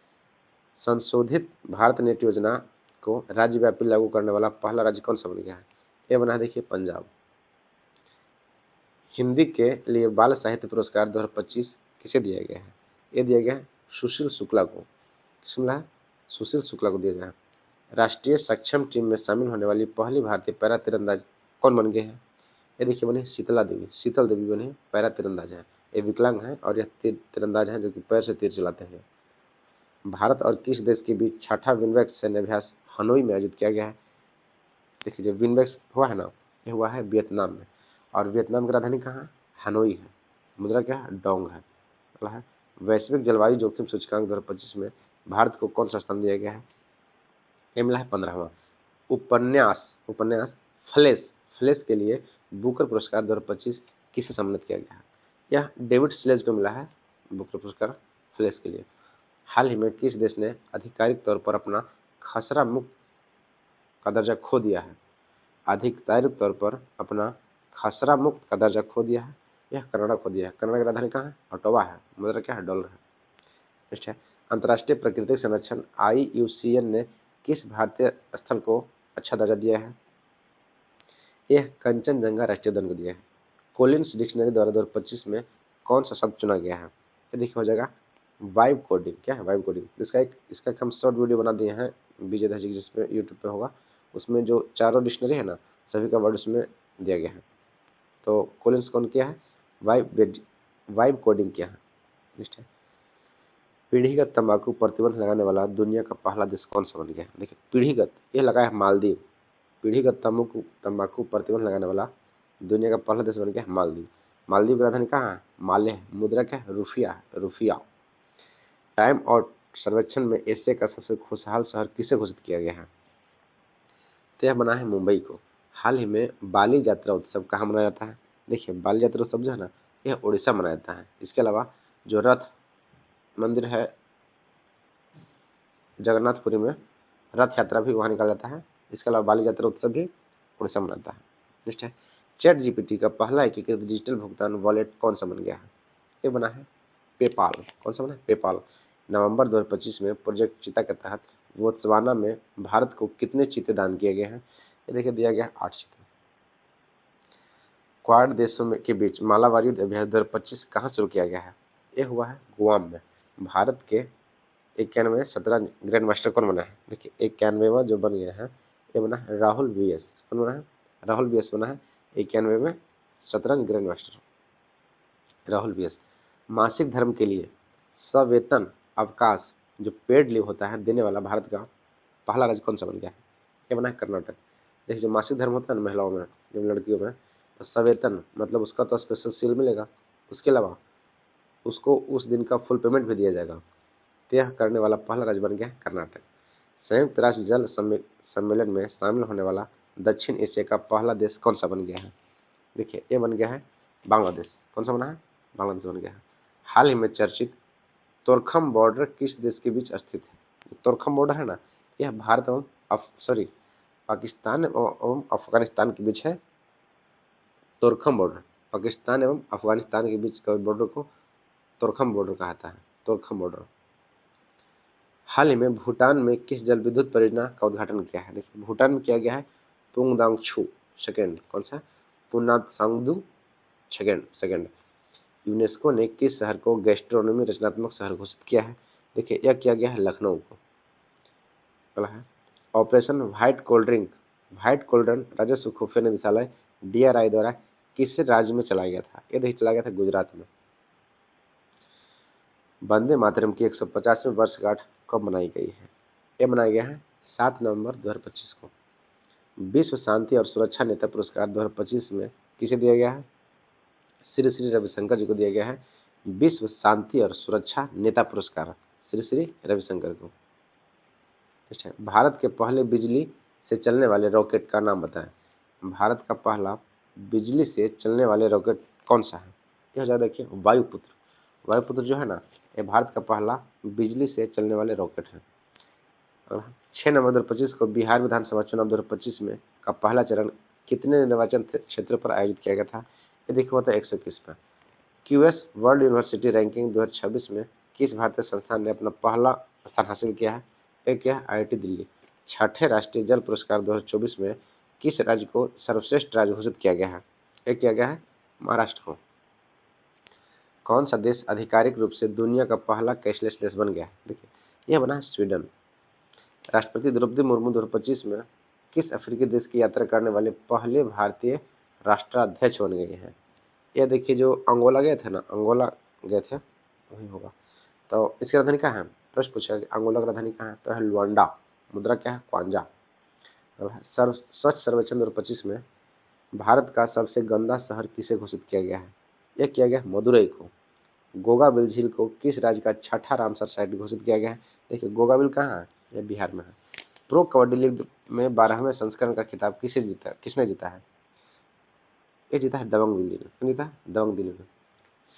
संशोधित भारत नेट योजना को राज्यव्यापी लागू करने वाला पहला राज्य कौन सा बन गया है? ये बना है देखिए पंजाब। हिंदी के लिए बाल साहित्य पुरस्कार 2025 किसे दिया गया है? ये दिया गया है सुशील शुक्ला को। किसे मिला है? सुशील शुक्ला को दिया गया है। राष्ट्रीय सक्षम टीम में शामिल होने वाली पहली भारतीय पैरा तीरंदाज कौन बन गए हैं? ये देखिए बनी शीतला देवी, शीतल देवी बनी पैरा तीरंदाज है, ये विकलांग है और यह तीरंदाज है जो कि पैर से तीर चलाते हैं। भारत और किस देश के बीच छठा विन्वेक्स सैन्य अभ्यास हनोई में आयोजित किया गया है? देखिए जो विन्वेक्स हुआ है ना, ये हुआ है वियतनाम में, और वियतनाम की राजधानी कहाँ है? हनोई है। मुद्रा क्या है? डोंग है। अगला है वैश्विक जलवायु जोखिम सूचकांक 2025 में भारत को कौन सा स्थान दिया गया है? ये मिला है 15वां। उपन्यास उपन्यास फ्लेश फ्लेश के लिए बुकर पुरस्कार 2025 किसे सम्मानित किया गया है? यह डेविड स्लेज को मिला है बुकर पुरस्कार फ्लेश के लिए। हाल ही में किस देश ने आधिकारिक तौर पर अपना खसरा मुक्त का दर्जा खो दिया है? आधिकारिक तौर पर अपना खसरा मुक्त का दर्जा खो दिया है, यह कनाडा खो दिया है। कनाडा की राजधानी कहाँ है? ऑटोवा है। मुद्रा क्या है? डॉलर है। नेक्स्ट है अंतर्राष्ट्रीय प्राकृतिक संरक्षण IUCN ने किस भारतीय स्थल को अच्छा दर्जा दिया है? यह कंचनजंगा राष्ट्रीय उद्यान को दिया है। कोलिन्स डिक्शनरी द्वारा 2025 में कौन सा शब्द चुना गया है? ये देखिए हो जाएगा वाइब कोडिंग। क्या है वाइब कोडिंग? इसका हम शॉर्ट वीडियो बना दिए हैं विजय दस जी, जिसमें यूट्यूब पे होगा। उसमें जो चारों डिक्शनरी है ना, सभी का वर्ड उसमें दिया गया है। तो कोलिन्स कौन किया है? वाइब कोडिंग किया है। नेक्स्ट है पीढ़ीगत तंबाकू प्रतिबंध लगाने वाला दुनिया का पहला देश कौन सा बन गया है? देखिए पीढ़ीगत, ये लगा है मालदीव। पीढ़ीगत तंबाकू प्रतिबंध लगाने वाला दुनिया का पहला देश बन गया है मालदीव। मालदीव की राजधानी कहाँ है? माले है। मुद्रा क्या है? रुपया। टाइम और सर्वेक्षण में एशिया का सबसे खुशहाल शहर किसे घोषित किया गया है? तो यह बना है मुंबई को। हाल ही में बाली यात्रा उत्सव कहाँ मनाया जाता है? देखिए बाली यात्रा उत्सव जो है ना, यह उड़ीसा मनाया जाता है। इसके अलावा जो रथ मंदिर है जगन्नाथपुरी में, रथ यात्रा भी वहाँ निकाला जाता है। इसके अलावा बाली यात्रा उत्सव भी उड़ीसा मनाता है। नेक्स्ट है चैट जीपीटी का पहला एकीकृत डिजिटल भुगतान वॉलेट कौन सा बन गया है? ये बना है पेपाल। कौन सा बना है? पेपाल। नवंबर 2025 में प्रोजेक्ट चीता के तहत बोत्सवाना में भारत को कितने चीते दान किए गए हैं? ये देखिए दिया गया 8 चीते। क्वाड देशों में के बीच मालाबार युद्ध अभ्यास 2025 कहाँ शुरू किया गया है? ये हुआ है गुआम में। भारत के 91 17 ग्रैंड मास्टर कौन बना है? देखिए 91वां जो बन गया है ये बना है राहुल VS। कौन बना है? राहुल VS बना है 91 में 17 ग्रैंड मास्टर राहुल VS। मासिक धर्म के लिए सवेतन अवकाश जो पेड लीव होता है देने वाला भारत का पहला राज्य कौन सा बन गया है? ये बना है कर्नाटक। देखिए जो मासिक धर्म होता है ना महिलाओं में, जो लड़कियों में, तो सवेतन मतलब उसका तो स्पेशल सील मिलेगा, उसके अलावा उसको उस दिन का फुल पेमेंट भी दिया जाएगा। यह करने वाला पहला राज्य बन गया है कर्नाटक। संयुक्त राष्ट्र जल सम्मेलन में शामिल होने वाला दक्षिण एशिया का पहला देश कौन सा बन गया है? देखिए ये बन गया है बांग्लादेश। कौन सा बना है? बांग्लादेश बन गया है। हाल ही में चर्चित तोरखम बॉर्डर किस देश के बीच स्थित है? तोरखम बॉर्डर है ना, यह भारत एवं पाकिस्तान एवं अफगानिस्तान के बीच है। तोरखम बॉर्डर पाकिस्तान एवं अफगानिस्तान के बीच का बॉर्डर को तोरखम बॉर्डर कहा जाता है। तोरखम बॉर्डर। हाल ही में भूटान में किस जल विद्युत परियोजना का उद्घाटन किया है? देखिए भूटान में किया गया है पुंगदांगछू सेकेंड। कौन सा? पुनासांगदू सेकेंड। यूनेस्को ने किस शहर को गैस्ट्रोनॉमी रचनात्मक शहर घोषित किया है? देखिए यह किया गया है लखनऊ को। अगला है ऑपरेशन व्हाइट कोल्ड्रन राजस्व खुफिया निदेशालय DRI द्वारा किस राज्य में चलाया गया था? यह देखिए चलाया गया था गुजरात में। वंदे मातरम की 150वीं वर्षगांठ कब मनाई गई है? यह मनाया गया है 7 नवंबर 2025 को। विश्व शांति और सुरक्षा नेता पुरस्कार 2025 में किसे दिया गया है? श्री श्री रविशंकर जी को दिया गया है विश्व शांति और सुरक्षा नेता पुरस्कार, श्री श्री रविशंकर को। अच्छा भारत के पहले बिजली से चलने वाले रॉकेट का नाम बताएं। भारत का पहला बिजली से चलने वाले रॉकेट कौन सा है? यह ज़्यादा देखिए वायुपुत्र। वायुपुत्र जो है ना, ये भारत का पहला बिजली से चलने वाले रॉकेट है। 6 नवंबर 2025 को बिहार विधानसभा चुनाव 2025 में का पहला चरण कितने निर्वाचन क्षेत्र पर आयोजित किया गया था? ये देखिए होता है 121 पर। QS वर्ल्ड यूनिवर्सिटी रैंकिंग 2026 में किस भारतीय संस्थान ने अपना पहला स्थान हासिल किया है? एक है IIT दिल्ली। छठे राष्ट्रीय जल पुरस्कार 2024 में किस राज्य को सर्वश्रेष्ठ राज्य घोषित किया गया है? एक किया गया है महाराष्ट्र को। कौन सा देश आधिकारिक रूप से दुनिया का पहला कैशलेस देश बन गया है? देखिए यह बना है स्वीडन। राष्ट्रपति द्रौपदी मुर्मू 2025 में किस अफ्रीकी देश की यात्रा करने वाले पहले भारतीय राष्ट्राध्यक्ष बन गई हैं। ये देखिए जो अंगोला गए थे ना, अंगोला गए थे, वही होगा। तो इसकी राजधानी कहाँ है? प्रश्न पूछा कि अंगोला की राजधानी कहाँ है? तो है लुआंडा। मुद्रा क्या है? क्वांजा। स्वच्छ सर्वेक्षण 2025 में भारत का सबसे गंदा शहर किसे घोषित किया गया है? यह किया गया मदुरई को। गोगाबिल झील को किस राज्य का छठा रामसर साइट घोषित किया गया है? देखिए गोगाबिल कहाँ है? यह बिहार में है। प्रो कबड्डी लीग में 12वें संस्करण का खिताब किसने जीता है? ये जीता है दबंग दिल्ली ने। कौन जीता है? दबंग दिल्ली ने।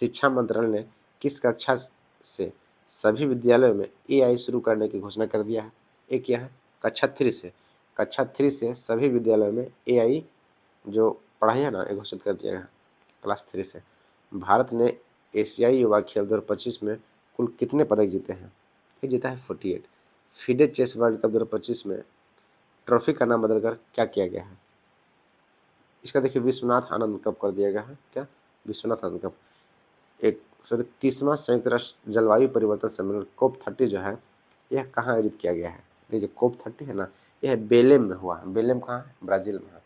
शिक्षा मंत्रालय ने किस कक्षा से सभी विद्यालयों में एआई शुरू करने की घोषणा कर दिया है? ये क्या है? कक्षा 3 से। कक्षा 3 से सभी विद्यालयों में एआई जो पढ़ाई है ना, ये घोषित कर दिया है क्लास 3 से। भारत ने एशियाई युवा खेल 2025 में कुल कितने पदक जीते हैं? ये जीता है 48। फीडे चेस वर्ल्ड कप 2025 में ट्रॉफी का नाम बदलकर क्या किया गया है? इसका देखिए विश्वनाथ आनंद कप कर दिया गया है। क्या? विश्वनाथ आनंद कप। एक 30वां संयुक्त राष्ट्र जलवायु परिवर्तन सम्मेलन कोप 30 जो है, यह कहाँ आयोजित किया गया है? देखिए कोप 30 है ना, यह बेलेम में हुआ। बेलेम कहाँ है? ब्राजील में है।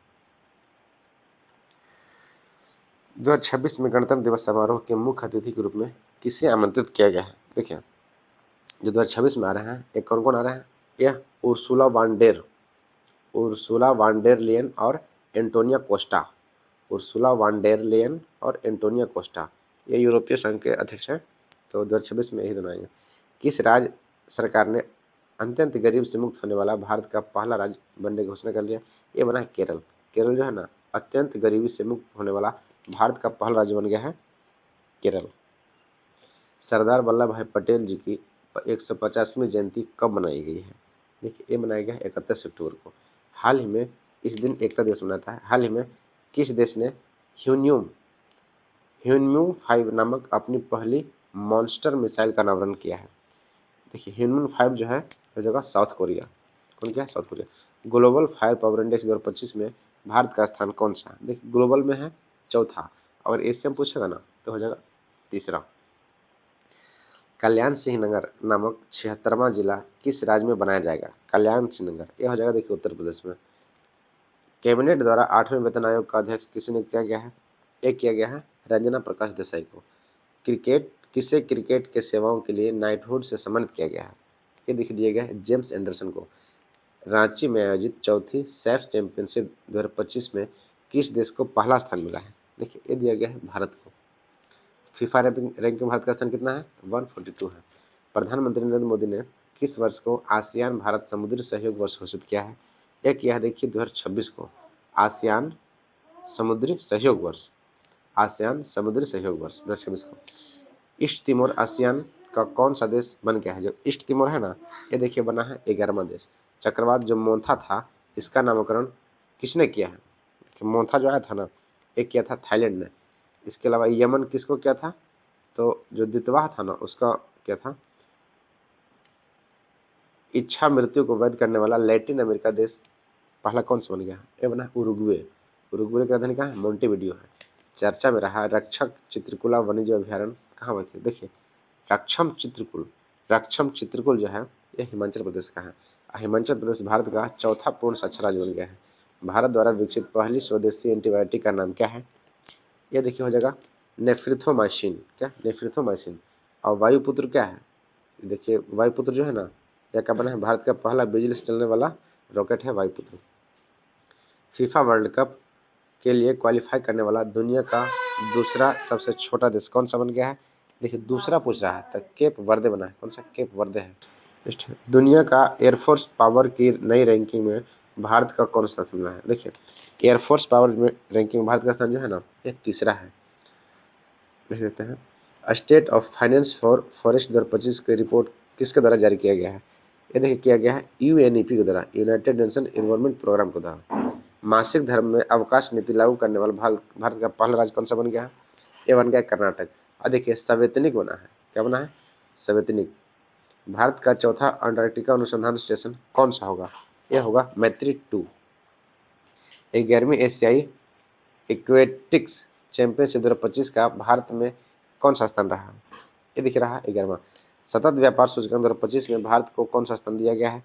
2026 में गणतंत्र दिवस समारोह के मुख्य अतिथि के रूप में किसे आमंत्रित किया गया है? देखिए जो 2026 में आ रहे हैं, एक कौन कौन आ रहे हैं? यह उर्सुला वान डेर लेयन और Antonio Costa. Ursula von der Leyen और एंटोनिया कोस्टा, ये यूरोपीय संघ के अध्यक्ष हैं। तो 2026 में यही दोनों आएंगे। किस राज्य सरकार ने अत्यंत गरीब से मुक्त होने वाला भारत का पहला राज्य बनने की घोषणा कर लिया? ये बना है केरल। केरल जो है ना, अत्यंत गरीबी से मुक्त होने वाला भारत का पहला राज्य बन गया है केरल। सरदार वल्लभ भाई पटेल जी की 150वीं जयंती कब मनाई गई है? देखिए ये मनाया गया है 31 अक्टूबर को। हाल ही में इस दिन एकता दिवस मनाता है। हाल ही में किस देश ने ह्यून्यू 5 नामक अपनी पहली मॉन्स्टर मिसाइल का अनावरण किया है? देखिए ह्यून्यू 5 जो है वो जगह साउथ कोरिया। कौन क्या है? South Korea. Global fire power index 2025 में भारत का स्थान कौन सा है? देखिए ग्लोबल में है चौथा, और एशिया में पूछेगा ना तो हो जाएगा तीसरा। कल्याण सिंह नगर नामक 76वां जिला किस राज्य में बनाया जाएगा? कल्याण सिंह नगर, यह हो जाएगा देखिए उत्तर प्रदेश में। कैबिनेट द्वारा 8वें वेतन आयोग का अध्यक्ष किसे नियुक्त किया गया है? एक किया गया है रंजना प्रकाश देसाई को। क्रिकेट के सेवाओं के लिए नाइटहुड से सम्मानित किया गया है? ये लिख दिया गया है जेम्स एंडरसन को। रांची में आयोजित चौथी सैफ चैंपियनशिप 2025 में किस देश को पहला स्थान मिला है? देखिए ये दिया गया है भारत को। फीफा रैंकिंग में भारत का स्थान कितना है? 142 है। प्रधानमंत्री नरेंद्र मोदी ने किस वर्ष को आसियान भारत समुद्री सहयोग वर्ष घोषित किया है? यह किया है देखिए 2026 को आसियान समुद्री सहयोग वर्ष। आसियान समुद्री सहयोग वर्ष 2026 को। ईस्ट तिमोर आसियान का कौन सा देश बन गया है? जो ईस्ट तिमोर है ना, ये देखिए बना है 11वां देश। चक्रवात जो मोन्था था, इसका नामकरण किसने किया है? मोन्था जो आया था ना, एक किया था थाईलैंड ने। इसके अलावा यमन किसको किया था? तो जो दितवाह था ना, उसका क्या था? इच्छा मृत्यु को वैध करने वाला लैटिन अमेरिका देश पहला कौन सा बन गया? ये बना उरुग्वे। उरुग्वे की राजधानी कहाँ है? मोंटेविडियो है। चर्चा में रहा रक्षक चित्रकूला वन्यजीव अभ्यारण्य कहाँ बचे? देखिए रक्षम चित्रकूल जो है यह हिमाचल प्रदेश का है। हिमाचल प्रदेश भारत का चौथा पूर्ण साक्षर राज्य बन गया है। भारत द्वारा विकसित पहली स्वदेशी एंटीबायोटिक का नाम क्या है? यह देखिए हो जाएगा नेफ्रिथोमाइसिन। क्या? नेफ्रिथोमाइसिन। और वायुपुत्र क्या है? देखिए वायुपुत्र जो है ना, यह क्या बना है? भारत का पहला बिजली से चलने वाला रॉकेट है वायुपुत्र। फीफा वर्ल्ड कप के लिए क्वालिफाई करने वाला दुनिया का दूसरा सबसे छोटा देश कौन सा बन गया है? देखिए दूसरा पूछ रहा है तो केप वर्दे बना है। कौन सा? केप वर्दे है। दुनिया का एयरफोर्स पावर की नई रैंकिंग में भारत का कौन सा स्थान है? देखिए एयरफोर्स पावर में रैंकिंग भारत का स्थान जो है ना, ये तीसरा है। देख लेते हैं state of finance for forest 2025 की रिपोर्ट किसके द्वारा जारी किया गया है? ये देखिए किया गया है यूएनईपी के द्वारा, यूनाइटेड नेशन एनवायरमेंट प्रोग्राम के द्वारा। मासिक धर्म में अवकाश नीति लागू करने वाला भारत का पहला राज्य कौन सा बन गया है? ये बन गया कर्नाटक। और देखिए सवैतनिक बना है। क्या बना है? सवैतनिक। भारत का चौथा अंटार्कटिका अनुसंधान स्टेशन कौन सा होगा? यह होगा मैत्री 2। 11वीं एशियाई एक्वेटिक्स चैंपियनशिप 2025 का भारत में कौन सा स्थान रहा? ये दिख रहा है 11वां। सतत व्यापार सूचकांक 2025 में भारत को कौन सा स्थान दिया गया है?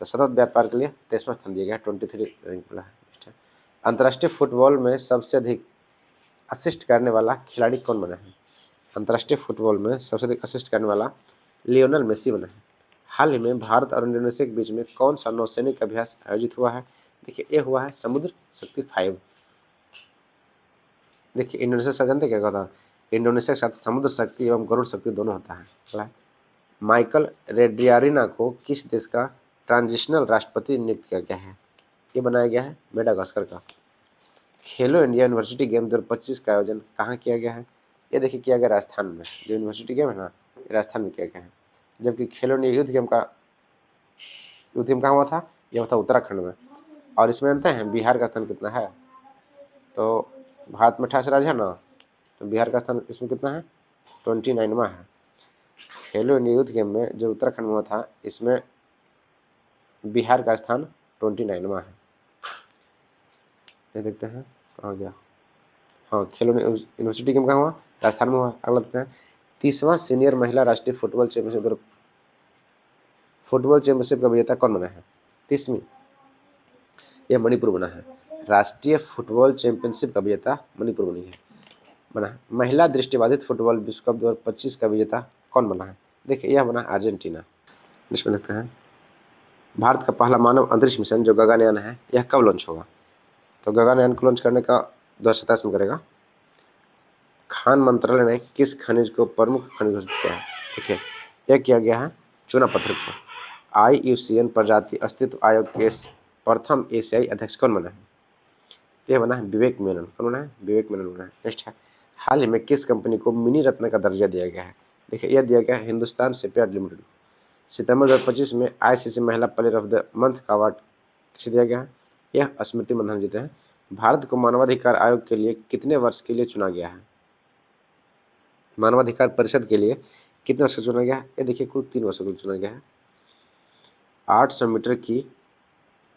तो सतत व्यापार के लिए 23वां स्थान दिया गया है, 23 रैंक मिला है। अंतर्राष्ट्रीय फुटबॉल में सबसे अधिक असिस्ट करने वाला खिलाड़ी कौन बना है? अंतर्राष्ट्रीय फुटबॉल में सबसे अधिक असिस्ट करने वाला लियोनेल मेसी बना है। हाल ही में भारत और इंडोनेशिया के बीच में कौन सा नौसैनिक अभ्यास आयोजित हुआ है? देखिए, ये हुआ है समुद्र शक्ति 5। देखिए, इंडोनेशिया के साथ जानते क्या था? इंडोनेशिया के साथ समुद्र शक्ति एवं गरुड़ शक्ति दोनों होता है, बोला है। माइकल रेड्रियारिना को किस देश का ट्रांजिशनल राष्ट्रपति नियुक्त किया गया है? ये बनाया गया है मेडागास्कर का। खेलो इंडिया यूनिवर्सिटी गेम 2025 का आयोजन कहाँ किया गया है? ये देखिए, किया गया राजस्थान में। जो यूनिवर्सिटी गेम है ना, ये राजस्थान में किया गया है। जबकि खेलो इंडिया यूथ गेम कहाँ हुआ था? यह हुआ था उत्तराखंड में। और इसमें जानते हैं बिहार का स्थान कितना है? तो भारत में 28 राज्य है ना, तो बिहार का स्थान इसमें कितना है? 29वां है। खेलो इंडिया यूथ गेम में जो उत्तराखंड में हुआ था, इसमें बिहार का स्थान 29वां है। ये देखते हैं कहाँ गया। हाँ, खेलो यूनिवर्सिटी गेम कहाँ हुआ? राजस्थान में हुआ। अगला देखते हैं 30वां सीनियर महिला राष्ट्रीय फुटबॉल चैंपियनशिप का विजेता कौन बना है? 30वीं, यह मणिपुर बना है। राष्ट्रीय फुटबॉल चैंपियनशिप का विजेता मणिपुर बना है। महिला दृष्टिबाधित फुटबॉल विश्व कप 2025 का विजेता कौन बना है? देखिए, यह बना अर्जेंटीना। इसमें देखते हैं भारत का पहला मानव अंतरिक्ष मिशन जो गगनयान है, यह कब लॉन्च होगा? तो गगनयान को लॉन्च करने का 2027 में करेगा। खान मंत्रालय ने किस खनिज को प्रमुख खनिज घोषित किया है? देखिए, यह किया गया है चूना पत्थर को। IUCN प्रजाति अस्तित्व आयोग के प्रथम एशियाई अध्यक्ष कौन बना है? यह बना है विवेक मेनन। कौन बना है? विवेक मेनन बना है। नेक्स्ट है, हाल ही में किस कंपनी को मिनी रत्न का दर्जा दिया गया है? देखिए, यह दिया गया है हिंदुस्तान शिपयार्ड लिमिटेड। सितंबर 2025 में ICC महिला प्लेयर ऑफ द मंथ का अवार्ड किसे दिया गया है? यह स्मृति मंधाना जीते हैं। भारत को मानवाधिकार आयोग के लिए कितने वर्ष के लिए चुना गया है? मानवाधिकार परिषद के लिए कितने वर्ष चुना गया है? ये देखिए, कुल 3 वर्षों के लिए चुना गया है। 800 मीटर की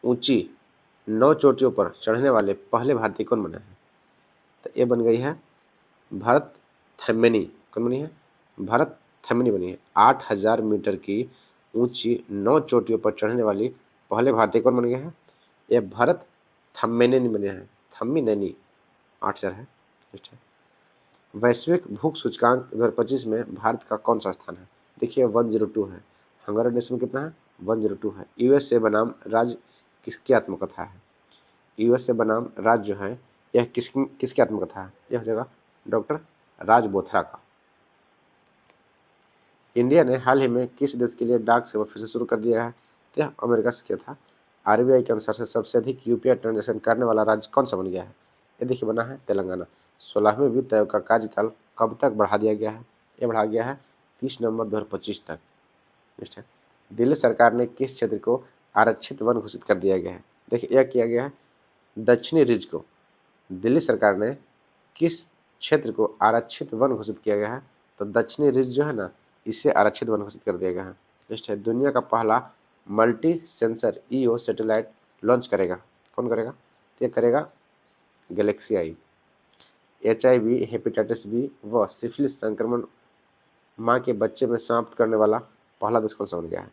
ऊंची 9 चोटियों पर चढ़ने वाले पहले भारतीय कौन बने हैं? तो ये बन गई है भरत थम्मेनी। कौन बनी है? भरत थम्मेनी बनी है। 8000 मीटर की ऊंची 9 चोटियों पर चढ़ने वाली पहले भारतीय कौन बन गए हैं? ये भरत थम्मेनी बने हैं। थम्मी नैनी 8000 है। वैश्विक भूख सूचकांक 2025 में भारत का कौन सा स्थान है? देखिए, 102 है। हंगारी देश में कितना है? 102 है। USA बनाम राज्य किसकी आत्मकथा है? USA बनाम राज्य जो है, यह किसकी आत्मकथा है? यह हो जाएगा डॉक्टर राज बोथरा का। इंडिया ने हाल ही में किस देश के लिए डाक सेवा फिर से शुरू कर दिया है? तो यह अमेरिका से किया था। RBI के अनुसार से सबसे अधिक UPI ट्रांजेक्शन करने वाला राज्य कौन सा बन गया है? ये देखिए, बना है तेलंगाना। 16वें वित्त आयोग का कार्यकाल कब तक बढ़ा दिया गया है? ये बढ़ा गया है 30 नवंबर 2025 तक। नेक्स्ट है, दिल्ली सरकार ने किस क्षेत्र को आरक्षित वन घोषित कर दिया गया है? देखिए, यह किया गया है दक्षिणी रिज को। दिल्ली सरकार ने किस क्षेत्र को आरक्षित वन घोषित किया गया है? तो दक्षिणी रिज जो है ना, इसे आरक्षित वन घोषित कर दिया गया है। नेक्स्ट है, दुनिया का पहला multi sensor EO satellite launch करेगा। कौन करेगा? ये करेगा गैलेक्सी आई। HIV, हेपेटाइटिस B व सिफिलिस संक्रमण माँ के बच्चे में समाप्त करने वाला पहला देश कौन सा बन गया है?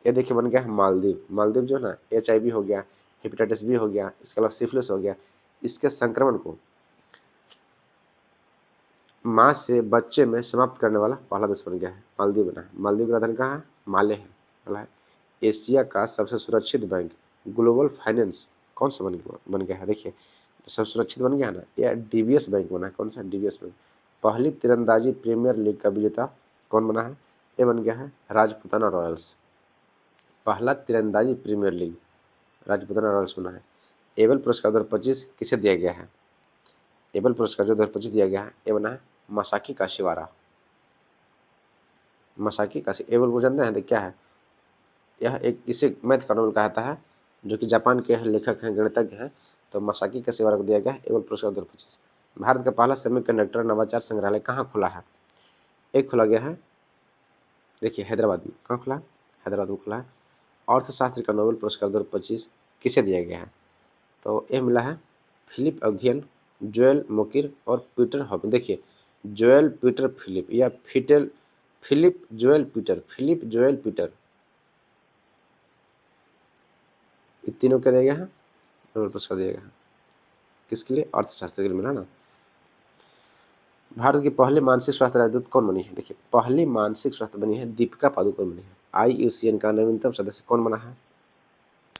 ये देखिए, बन गया है मालदीव। मालदीव जो है ना, HIV हो गया, हेपेटाइटिस B हो गया, इसके अलावा सिफिलिस हो गया, इसके संक्रमण को माँ से बच्चे में समाप्त करने वाला पहला देश बन गया है। मालदीव बना है। मालदीव का राजधानी कहाँ है? माले है। बोला है एशिया का सबसे सुरक्षित बैंक ग्लोबल फाइनेंस कौन सा बन गया है? देखिए, सबसे सुरक्षित बन गया है ना, यह DBS बैंक बना है। कौन सा? DBS bank. पहली तीरंदाजी प्रीमियर लीग का विजेता कौन बना है? ये बन गया है राजपुताना रॉयल्स। पहला तीरंदाजी प्रीमियर लीग राजपुताना रॉयल्स बना है। एबल पुरस्कार 2025 किसे दिया गया है? एबल पुरस्कार जो 2025 दिया गया है, ये बना है मसाकी काशीवारा। मसाकी काशी एबल को जानते हैं? क्या है? यह इसे मैथ का नोबेल कहा जाता है, जो कि जापान के लेखक हैं, गणितज्ञ हैं। तो मसाकी काशीवारा को दिया गया है एबल पुरस्कार 2025। भारत का पहला सेमीकंडक्टर नवाचार संग्रहालय कहाँ खुला है? एक खुला गया है, देखिए हैदराबाद में। कहाँ खुला है? हैदराबाद में खुला है। अर्थशास्त्र का नोबेल पुरस्कार 2025 किसे दिया गया है? तो यह मिला है फिलिप अगियन, जोएल मोकिर और पीटर हॉकिन। देखिए, जोएल पीटर फिलिप या फिलिप जोएल पीटर, ये तीनों क्या दिया गया है? नोबेल पुरस्कार दिया गया है। किसके लिए? अर्थशास्त्र के लिए मिला ना। भारत की पहली मानसिक स्वास्थ्य राजदूत कौन बनी है? देखिए, पहली मानसिक स्वास्थ्य बनी है दीपिका पादुकोण बनी है। IUCN का नवीनतम सदस्य कौन बना है?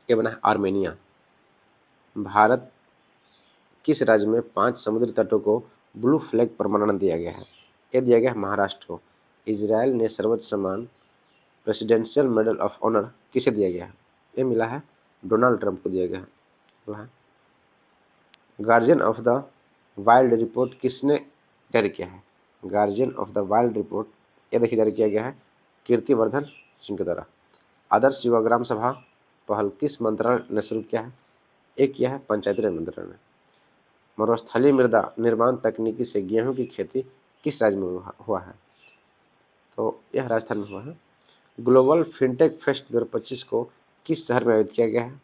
ये बना है आर्मेनिया। भारत किस राज्य में 5 समुद्री तटों को ब्लू फ्लैग परमाणु दिया गया है? ये दिया गया है महाराष्ट्र को। इजराइल ने सर्वोच्च सम्मान प्रेसिडेंशियल मेडल ऑफ ऑनर किसे दिया गया है? ये मिला है डोनाल्ड ट्रंप को दिया गया है। वह guardian of the wild report किसने जारी किया है? Guardian of the wild report ये देखिए जारी किया गया है कीर्तिवर्धन सिंह के द्वारा। आदर्श युवा ग्राम सभा पहल किस मंत्रालय ने शुरू किया है? एक किया है पंचायती राज मंत्रालय ने। मरुस्थलीय मृदा निर्माण तकनीकी से गेहूं की खेती किस राज्य में हुआ है? तो यह राजस्थान में हुआ है। ग्लोबल फिनटेक फेस्ट 2025 को किस शहर में आयोजित किया गया है?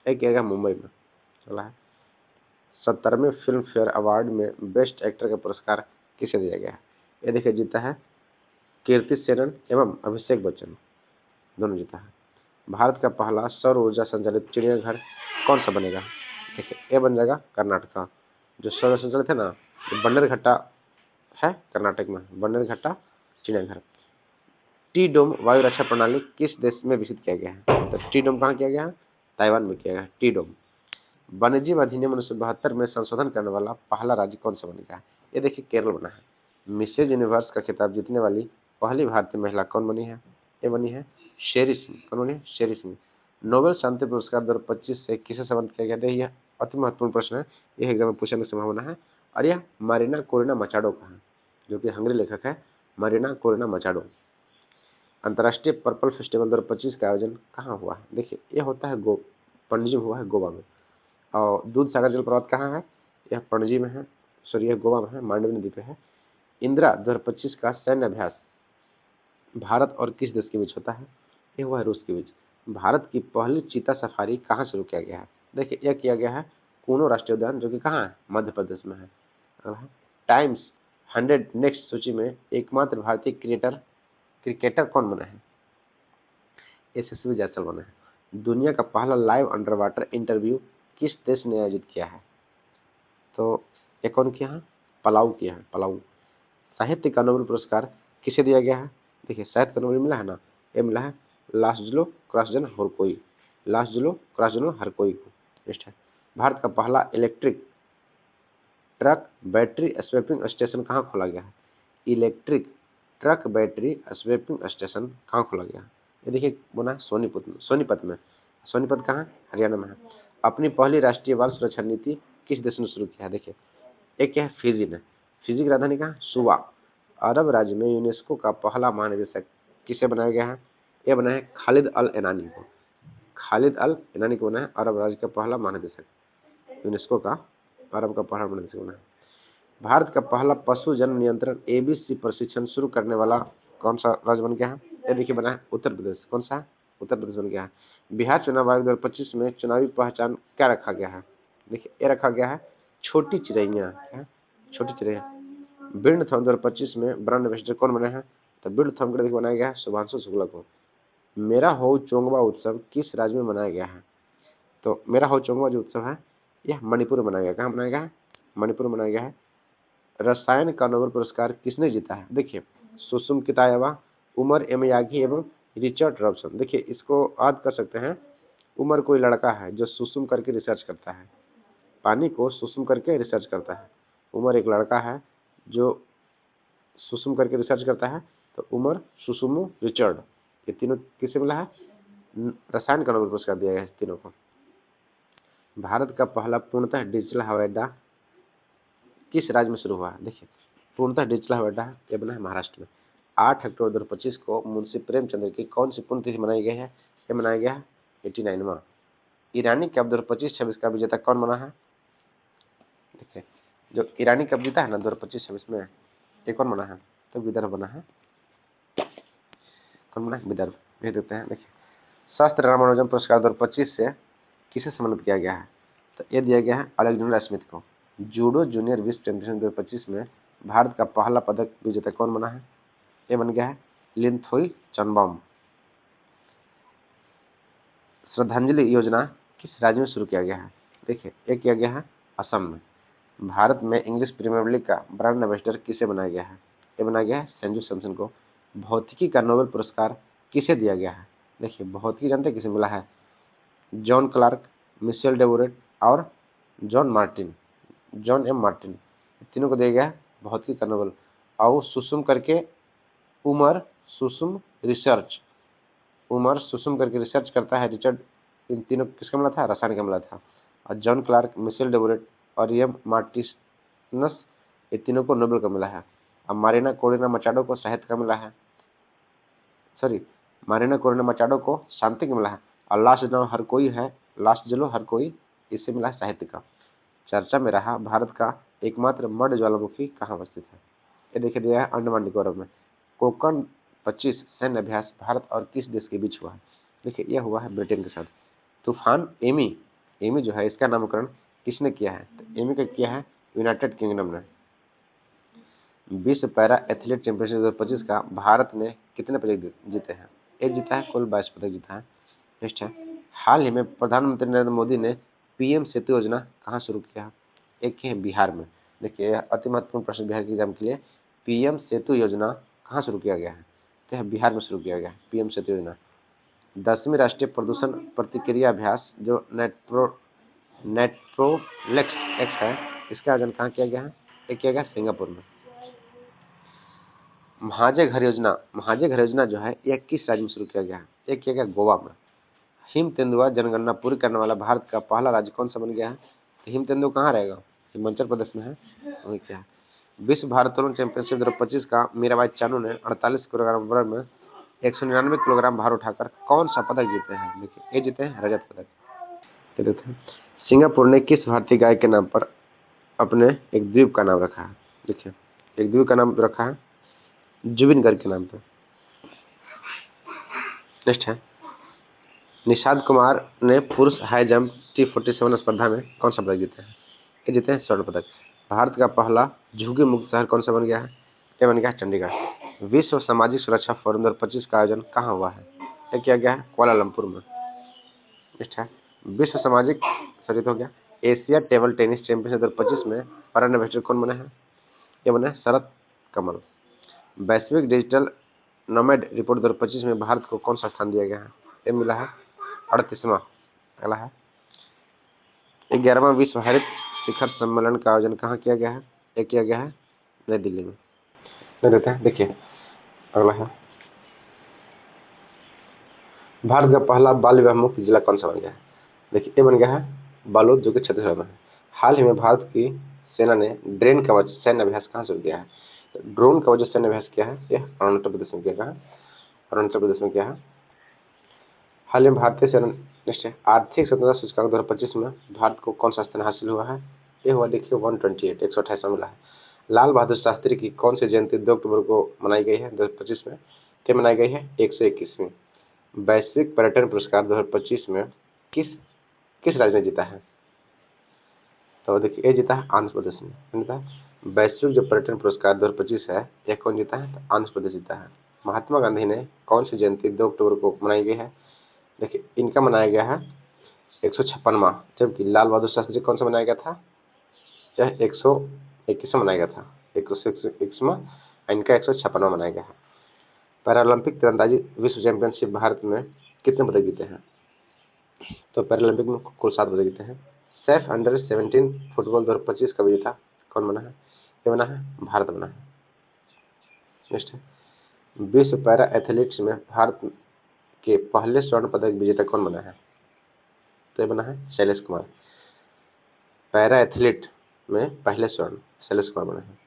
एक किया गया मुंबई में। चला है 70वें फिल्म फेयर अवार्ड में बेस्ट एक्टर का पुरस्कार किसे दिया गया है? ये देखिए जीता है कीर्ति सेनन एवं अभिषेक बच्चन, दोनों जीता है। भारत का पहला सौर ऊर्जा संचालित चिड़ियाघर कौन सा बनेगा? देखिए, ये बन जाएगा कर्नाटका। जो सौर संचालित है ना, बन्नेरघट्टा है कर्नाटक में, बन्नेरघट्टा चिड़ियाघर। टी डोम वायु रक्षा प्रणाली किस देश में विकसित किया गया है? तो टी डोम कहाँ किया गया है? ताइवान में किया गया है टी डोम। वन्यजीव अधिनियम 1972 में संशोधन करने वाला पहला राज्य कौन सा बनेगा? ये देखिए केरल बना है। मिसेज यूनिवर्स का खिताब जीतने वाली पहली भारतीय महिला कौन बनी है? ये बनी है शेरी सिंह। कौन बनी है? शेरी सिंह। नोबेल शांति पुरस्कार 2025 से किसे सम्मानित किया गया? यह अति महत्वपूर्ण प्रश्न है, यह एग्जाम में पूछने की संभावना है। और यह मारिना कोरिना मचाडो का है, जो कि हंगरी लेखक है, मारिना कोरिना मचाडो। अंतर्राष्ट्रीय पर्पल फेस्टिवल 2025 का आयोजन कहाँ हुआ है? देखिए, यह होता है पणजी में हुआ है, गोवा में। और दूध सागर जलप्रपात कहाँ है? यह पणजी में है, सॉरी यह गोवा में है, मांडवी नदी पे है। इंदिरा 2025 का सैन्य अभ्यास भारत और किस देश के बीच होता है? ये हुआ है रूस के बीच। भारत की पहली चीता सफारी कहाँ शुरू किया गया है? देखिए, यह किया गया है कूनो राष्ट्रीय उद्यान, जो कि कहाँ है? मध्य प्रदेश में है। टाइम्स 100 नेक्स्ट सूची में एकमात्र भारतीय क्रिकेटर कौन बना है? यशस्वी जायसवाल बना है। दुनिया का पहला लाइव अंडर वाटर इंटरव्यू किस देश ने आयोजित किया है? तो ये कौन किया है? पलाऊ किया है, पलाऊ। साहित्य का नोबेल पुरस्कार किसे दिया गया है? देखिए, साहित्य का नोबेल मिला है ना, ये मिला है लासजुलो क्रॉसजन हरकोई, लासजुलो क्रॉसजन हरकोई को। नेक्स्ट है, भारत का पहला electric truck battery swapping station कहाँ खोला गया है? Electric truck battery swapping station कहाँ खोला गया है? ये देखिए बना है सोनीपत में। सोनीपत कहाँ है? हरियाणा में है। अपनी पहली राष्ट्रीय बाल सुरक्षा नीति किस देश ने शुरू किया है? देखिए, एक क्या है? फिजी ने। फिजी की राजधानी कहाँ? सुवा। अरब राज्य में यूनेस्को का पहला महानिदेशक किसे बनाया गया है? यह बना है खालिद अल एनानी को। खालिद अल एनानी को बना है अरब राज्य का पहला महानिदेशक, यूनेस्को का अरब का पहला महानिदेशक बना है। भारत का पहला पशु जन्म नियंत्रण ABC प्रशिक्षण शुरू करने वाला कौन सा राज्य बन गया है? ये देखिए बना है उत्तर प्रदेश। कौन सा? उत्तर प्रदेश बन गया है। बिहार चुनाव आयोग 2025 में चुनावी पहचान क्या रखा गया है? देखिए, ये रखा गया है छोटी चिड़ैया। क्या? छोटी चिड़ैया। बिल्ड थॉन 2025 में ब्रांड एम्बेसडर कौन बने हैं? तो बिल्ड थॉन को बनाया गया है शुभांशु शुक्ला को। मेरा हो चोंगवा उत्सव किस राज्य में मनाया गया है? तो मेरा हो चोंगवा जो उत्सव है यह मणिपुर में मनाया गया। कहाँ मनाया गया है? मणिपुर में मनाया गया है। रसायन का नोबेल पुरस्कार किसने जीता है? देखिए, सुसुम कितायवा, उमर एम यागी एवं रिचर्ड रॉबसन। देखिए, इसको याद कर सकते हैं। उमर कोई लड़का है जो सुसुम करके रिसर्च करता है, पानी को सुसुम करके रिसर्च करता है। उमर एक लड़का है जो सुसुम करके रिसर्च करता है। तो उमर, सुसुमु, रिचर्ड, ये तीनों किसे मिला है? रसायन का नोबेल पुरस्कार दिया गया है तीनों को। भारत का पहला पूर्णतः डिजिटल हवाई अड्डा किस राज्य में शुरू हुआ है? देखिए, पूर्णतः डिजिटल हवाई अड्डा ये बना है महाराष्ट्र में। 8 अक्टूबर 2025 को मुंशी प्रेमचंद्र की कौन सी पुण्यतिथि मनाई गई है? ये मनाया गया है 89वां। ईरानी कप 2025-26 का विजेता कौन बना है? देखिए, जो ईरानी कप जीता है ना 2025-26 में, ये कौन बना है? तो विदर्भ बना है। कौन बना है? विदर्भ। भेज देते हैं। देखिए, शास्त्र रामानुजम पुरस्कार 2025 से किसे सम्मानित किया गया है? तो ये दिया गया है अलेक्जेंडर स्मिथ को। जूडो जूनियर विश्व चैंपियनशिप 2025 में भारत का पहला पदक विजेता कौन बना है? ये बन गया है लिनथोई चनबॉम। श्रद्धांजलि योजना किस राज्य में शुरू किया गया है? देखिए, ये किया गया है असम में। भारत में इंग्लिश प्रीमियर लीग का ब्रांड एम्बेसडर किसे बनाया गया है? ये बनाया गया है संजू सैमसन को। भौतिकी का नोबेल पुरस्कार किसे दिया गया है? देखिए भौतिकी जानते किसे मिला है? जॉन क्लार्क, मिशेल डेवोरेट और जॉन एम मार्टिन, तीनों को दिया गया है भौतिकी का नोबेल। और सुसुम करके उमर सुसुम रिसर्च उमर सुसुम करके रिसर्च करता है रिचर्ड, इन तीनों किसका मिला था? रसायन का मिला था। और जॉन क्लार्क, मिशेल डेवोरेट और एम मार्टिनस, ये तीनों को नोबेल का मिला है। अब मारिना कोरिना मचाडो को साहित्य का मिला है, सॉरी मारिना कोरिना मचाडो को शांति का मिला है। और लास्ट जलो हर कोई, इससे मिला है साहित्य का। चर्चा में रहा भारत का एकमात्र मर्द ज्वालामुखी कहाँ अवस्थित है? ये देखिए दिया है अंडमान निकोबार में। कोकण 25 सैन्य अभ्यास भारत और किस देश के बीच हुआ है? देखिए यह हुआ है ब्रिटेन के साथ। तूफान एमी, एमी जो है इसका नामकरण किसने किया है? तो एमी का किया है यूनाइटेड किंगडम ने। विश्व पैरा एथलीट चैंपियनशिप 2025 का भारत ने कितने पदक जीते हैं? एक जीता है, कुल 22 पदक जीता है। नेक्स्ट है, हाल ही में प्रधानमंत्री नरेंद्र मोदी ने पीएम सेतु योजना कहाँ शुरू किया? एक है बिहार में। देखिए अति महत्वपूर्ण प्रश्न बिहार के एग्जाम के लिए। पीएम सेतु योजना कहाँ शुरू किया गया है? तो बिहार में शुरू किया गया है पीएम सेतु योजना। 10वीं राष्ट्रीय प्रदूषण प्रतिक्रिया अभ्यास जो नेट्रोलेक्स एक्स है, इसका आयोजन कहाँ किया गया है? ये किया गया सिंगापुर में। महाजय घर योजना जो है यह किस राज्य में शुरू किया गया है? ये किया गया गोवा में। हिम तेंदुआ जनगणना पूरी करने वाला भारत का पहला राज्य कौन सा बन गया है? तो हिम तेंदुआ कहाँ रहेगा? हिमाचल प्रदेश में है। वही क्या है, विश्व भारोत्तोलन चैंपियनशिप 2025 का मीराबाई चानू ने 48 किलोग्राम वर्ग में 199 किलोग्राम भार उठाकर कौन सा पदक जीते हैं? देखिए ये जीते हैं रजत पदक। ये देखते हैं, सिंगापुर ने किस भारतीय गाय के नाम पर अपने एक द्वीप का नाम रखा है? देखिए एक द्वीप का नाम रखा है जुबिनगढ़ के नाम पर। नेक्स्ट है, निषाद कुमार ने पुरुष हाई जंप T47 स्पर्धा में कौन सा पदक जीते हैं? ये जीते हैं स्वर्ण पदक। भारत का पहला झुग्गी मुक्त शहर कौन सा बन गया है? ये बन गया है चंडीगढ़। विश्व सामाजिक सुरक्षा फोरम 2025 का आयोजन कहाँ हुआ है? ये किया गया है कुआलालंपुर में। नेक्स्ट है, विश्व सामाजिक सरित हो गया, एशिया टेबल टेनिस चैंपियनशिप 2025 में ब्रांड एम्बेसडर कौन बने हैं? ये बने शरत कमल। वैश्विक डिजिटल नोमैड रिपोर्ट 2025 में भारत को कौन सा स्थान दिया गया है? ये मिला है 38वां। अगला है, 11वां विश्व हरित शिखर सम्मेलन का आयोजन कहाँ किया गया है? ये किया गया है नई दिल्ली में। नहीं देते हैं, देखिए अगला है, भारत का पहला बाल विवाह मुक्त जिला कौन सा बन गया है? देखिए ये बन गया है बालोद, जो कि छत्तीसगढ़ में है। हाल ही में भारत की सेना ने ड्रोन कवच सैन्य अभ्यास कहाँ शुरू किया है? तो ड्रोन कवच जो सैन्य अभ्यास किया है यह अरुणाचल प्रदेश में किया है। अरुणाचल प्रदेश में किया है। हाल ही में भारतीय सेना निश्चय आर्थिक स्वतंत्रता सूचकांक 2025 में भारत को कौन सा स्थान हासिल हुआ है? ये हुआ देखिए 128, 128 मिला है। लाल बहादुर शास्त्री की कौन सी जयंती 2 अक्टूबर को मनाई गई है 2025 में? क्या मनाई गई है 121वीं। वैश्विक पर्यटन पुरस्कार 2025 में किस किस राज्य ने जीता है? तो देखिए ये जीता है आंध्र प्रदेश ने जीता है। वैश्विक जो पर्यटन पुरस्कार 2025 है यह कौन जीता है? तो आंध्र प्रदेश जीता है। महात्मा गांधी ने कौन सी जयंती 2 अक्टूबर को मनाई गई है? देखिए इनका मनाया गया है 156वां, जबकि लाल बहादुर शास्त्री कौन सा मनाया गया था? यह 121वां मनाया गया था, 121वां। इनका 156वां मनाया गया है। पैरालंपिक तीरंदाजी विश्व चैंपियनशिप भारत में कितने पदक जीते हैं? तो पैरालंपिक में कुल 7 पदक जीते हैं। सैफ अंडर 17 फुटबॉल 2025 का विजेता कौन बना है? ये बना है भारत बना है। नेक्स्ट है, विश्व पैरा एथलेटिक्स में भारत के पहले स्वर्ण पदक विजेता कौन बना है? तो ये बना है शैलेश कुमार। पैरा एथलीट में पहले स्वर्ण शैलेश कुमार बने हैं।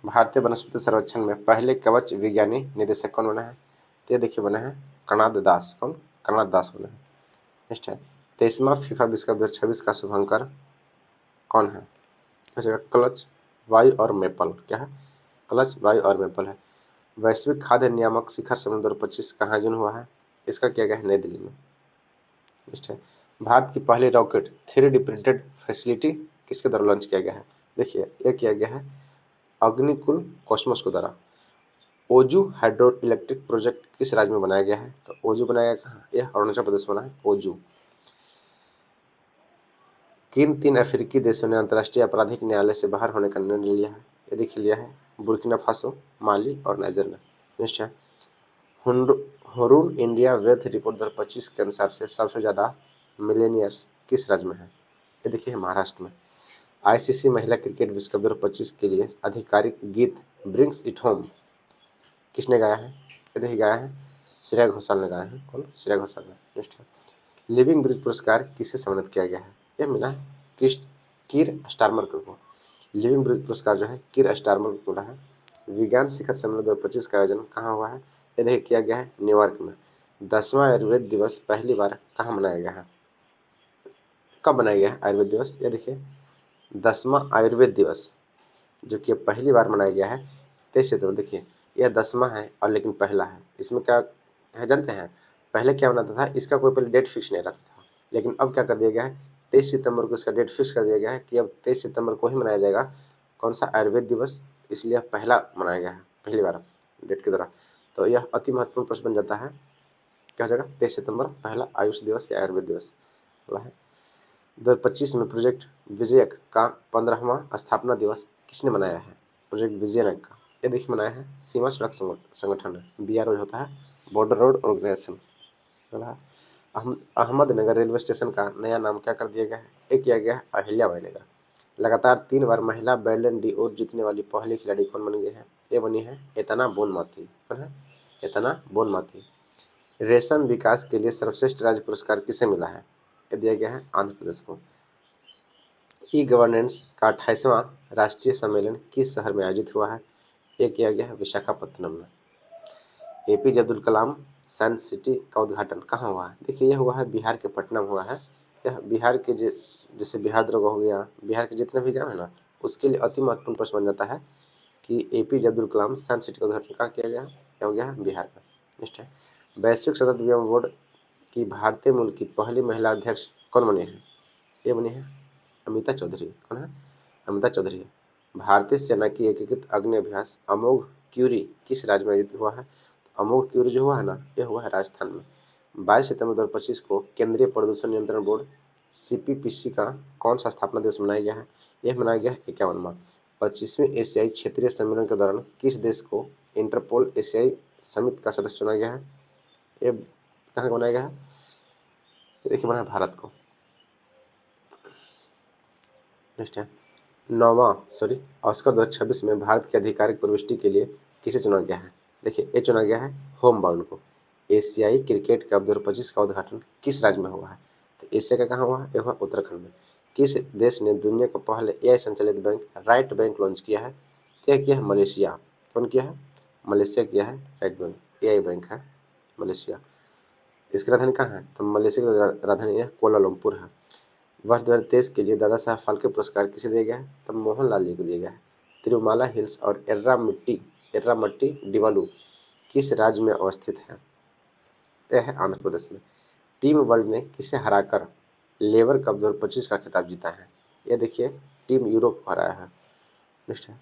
भारतीय वनस्पति सर्वेक्षण में पहले कवच विज्ञानी निदेशक कौन बना है? तो ये देखिए बना है कणाद दास। कौन? कणाद दास बने हैं। नेक्स्ट है, 23वां फीफा विश्व कप 2026 का शुभंकर कौन है? क्लच वाई और मेपल। क्या है? क्लच वाई और मेपल है। वैश्विक खाद्य नियामक शिखर सम्मेलन 2025 कहाँ आयोजन हुआ है? इसका किया गया है नई दिल्ली में। नेक्स्ट है, भारत की पहली रॉकेट 3D प्रिंटेड फैसिलिटी किसके द्वारा लॉन्च किया गया है? देखिए यह किया गया है अग्निकुल कॉस्मोस के द्वारा। ओजू हाइड्रो इलेक्ट्रिक प्रोजेक्ट किस राज्य में बनाया गया है? तो ओजू बनाया गया कहाँ? यह अरुणाचल प्रदेश बना है ओजू। किन 3 अफ्रीकी देशों ने अंतर्राष्ट्रीय आपराधिक न्यायालय से बाहर होने का निर्णय लिया है? ये देखिए लिया है बुर्किना फासो, माली और नाइजर ने। नेक्स्ट है हुरून इंडिया वेल्थ रिपोर्ट 2025 के अनुसार से सबसे ज्यादा मिलेनियर्स किस राज्य में है? ये देखिए महाराष्ट्र में। आईसीसी महिला क्रिकेट विश्व कप 2025 के लिए आधिकारिक गीत ब्रिंग्स इट होम किसने गाया है? ये देखिए गाया है श्रेया घोषाल ने गाया है। कौन? श्रेया घोषाल ने। नेक्स्ट है लिविंग ब्रिज पुरस्कार किसे सम्मानित किया गया है? यह मिला है कीर स्टारमर को। लिविंग ब्रिज पुरस्कार जो है कीर स्टारमर को मिला है। विज्ञान शिखर सम्मेलन 2025 का आयोजन कहाँ हुआ है? ये देखिए किया गया है न्यूयॉर्क में। 10वां आयुर्वेद दिवस पहली बार कहाँ मनाया गया है? कब मनाया गया है आयुर्वेद दिवस? ये देखिए 10वां आयुर्वेद दिवस जो कि पहली बार मनाया गया है 23 सितंबर। देखिए यह 10वां है और लेकिन पहला है। इसमें क्या है जानते हैं? पहले क्या बनाता था, इसका कोई पहले डेट फिक्स नहीं रहता था, लेकिन अब क्या कर दिया गया है 23 सितंबर को इसका डेट फिक्स कर दिया गया है कि अब 23 सितंबर को ही मनाया जाएगा कौन सा आयुर्वेद दिवस, इसलिए पहला मनाया गया है पहली बार डेट के द्वारा। तो यह अति महत्वपूर्ण प्रश्न बन जाता है, क्या हो जाएगा 23 सितंबर पहला आयुष दिवस या आयुर्वेद दिवस है। 2025 में प्रोजेक्ट विजयक का 15वां स्थापना दिवस किसने मनाया है? प्रोजेक्ट विजयक का ये देखिए मनाया है सीमा सड़क संगठन BRO होता है, border road organisation. Ahmednagar railway station का नया नाम क्या कर दिया गया है? ये किया गया है अहिल्याबाई नगर। लगातार 3 बार महिला बैलन डी और जीतने वाली पहली खिलाड़ी कौन बन गई है? ये बनी है एतना बोनमाथी। कौन है? एतना बोनमाथी। रेशम विकास के लिए सर्वश्रेष्ठ राज्य पुरस्कार किसे मिला है? ये दिया गया है आंध्र प्रदेश को। ई गवर्नेंस का 28वां राष्ट्रीय सम्मेलन किस शहर में आयोजित हुआ है? ये किया गया है विशाखापत्तनम में। APJ Abdul Kalam science city का उद्घाटन कहाँ हुआ है? देखिए यह हुआ है बिहार के पटना में हुआ है। यह बिहार के जैसे बिहार दुर्ग हो गया, बिहार के जितने भी गाँव है ना, उसके लिए अति महत्वपूर्ण प्रश्न बन जाता है कि APJ Abdul Kalam science city का उद्घाटन कहाँ किया गया? क्या हो गया है? बिहार का। नेक्स्ट है वैश्विक सतत व्योम बोर्ड की भारतीय मूल की पहली महिला अध्यक्ष कौन बनी है? ये बनी है अमिता चौधरी। कौन है? अमिता चौधरी। भारतीय सेना की एकीकृत अग्नि अभ्यास अमोघ क्यूरी किस राज्य में आयोजित हुआ है? अमोघ क्यूरी जो हुआ है ना, ये हुआ है राजस्थान में। 22 सितंबर 2025 को केंद्रीय प्रदूषण नियंत्रण बोर्ड CPPC का कौन सा स्थापना दिवस मनाया गया है? यह मनाया गया है 51वां। 25वें एशियाई क्षेत्रीय सम्मेलन के दौरान किस देश को इंटरपोल एशियाई समिति का सदस्य चुना गया है? ये कहाँ बनाया गया है? देखिए बना भारत को। नेक्स्ट है ऑस्कर 2026 में भारत की आधिकारिक प्रविष्टि के लिए किसे चुना गया है? देखिए ये चुना गया है होम बाउंड को। एशियाई क्रिकेट कप 2025 का उद्घाटन किस राज्य में हुआ है? तो एशिया का कहाँ हुआ है? ये हुआ उत्तराखंड में। किस देश ने दुनिया का पहले AI संचालित बैंक राइट बैंक लॉन्च किया है? क्या किया है? मलेशिया। कौन किया है? मलेशिया किया है राइट बैंक। AI बैंक है मलेशिया। इसकी राजधानी कहाँ है? तो मलेशिया की राजधानी है कोलालमपुर है। वर्ष 2023 के लिए दादा साहब फाल्के पुरस्कार किसे दिया गया है? तो मोहनलाल जी को दिया गया है। तिरुमाला हिल्स और एर्रामट्टी डिवालू किस राज्य में अवस्थित है? यह है आंध्र प्रदेश में। टीम वर्ल्ड ने किसे हराकर लेवर कप 2025 का खिताब जीता है? ये देखिए टीम यूरोप को हराया है। नेक्स्ट है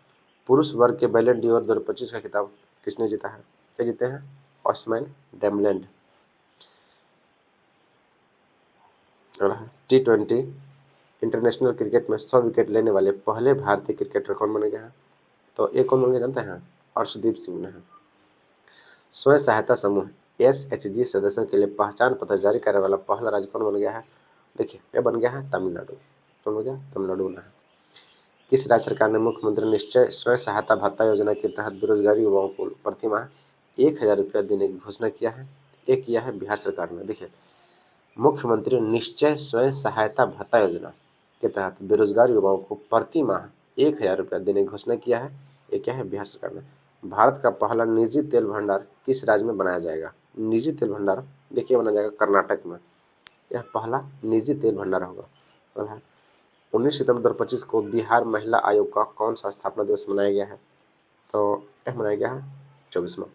पुरुष वर्ग के बैलन डी 2025 का खिताब किसने जीता है? ये जीते हैं ऑस्मान डेम्बलेंड। T20 इंटरनेशनल क्रिकेट में 100 विकेट लेने वाले पहले भारतीय क्रिकेटर कौन बने गए हैं? तो ये कौन बन गए जानते हैं? अर्शदीप सिंह ने है। स्वयं सहायता समूह SHG सदस्यों के लिए पहचान पत्र जारी करने वाला पहला राज्य कौन बन गया है? देखिए ये बन गया है तमिलनाडु। कौन हो गया? तमिलनाडु बना है। किस राज्य सरकार ने मुख्यमंत्री निश्चय स्वयं सहायता भत्ता योजना के तहत बेरोजगार युवाओं को प्रतिमाह 1000 रुपया देने की घोषणा किया है? ये किया है बिहार सरकार ने। देखिए मुख्यमंत्री निश्चय स्वयं सहायता भत्ता योजना के तहत बेरोजगार युवाओं को प्रति माह 1000 रुपया देने की घोषणा किया है। ये क्या है? बिहार सरकार ने। भारत का पहला निजी तेल भंडार किस राज्य में बनाया जाएगा? निजी तेल भंडार देखिए बनाया जाएगा कर्नाटक में। यह पहला निजी तेल भंडार होगा। 19 सितंबर 2025 को बिहार महिला आयोग का कौन सा स्थापना दिवस मनाया गया है? तो यह मनाया गया है 24वां।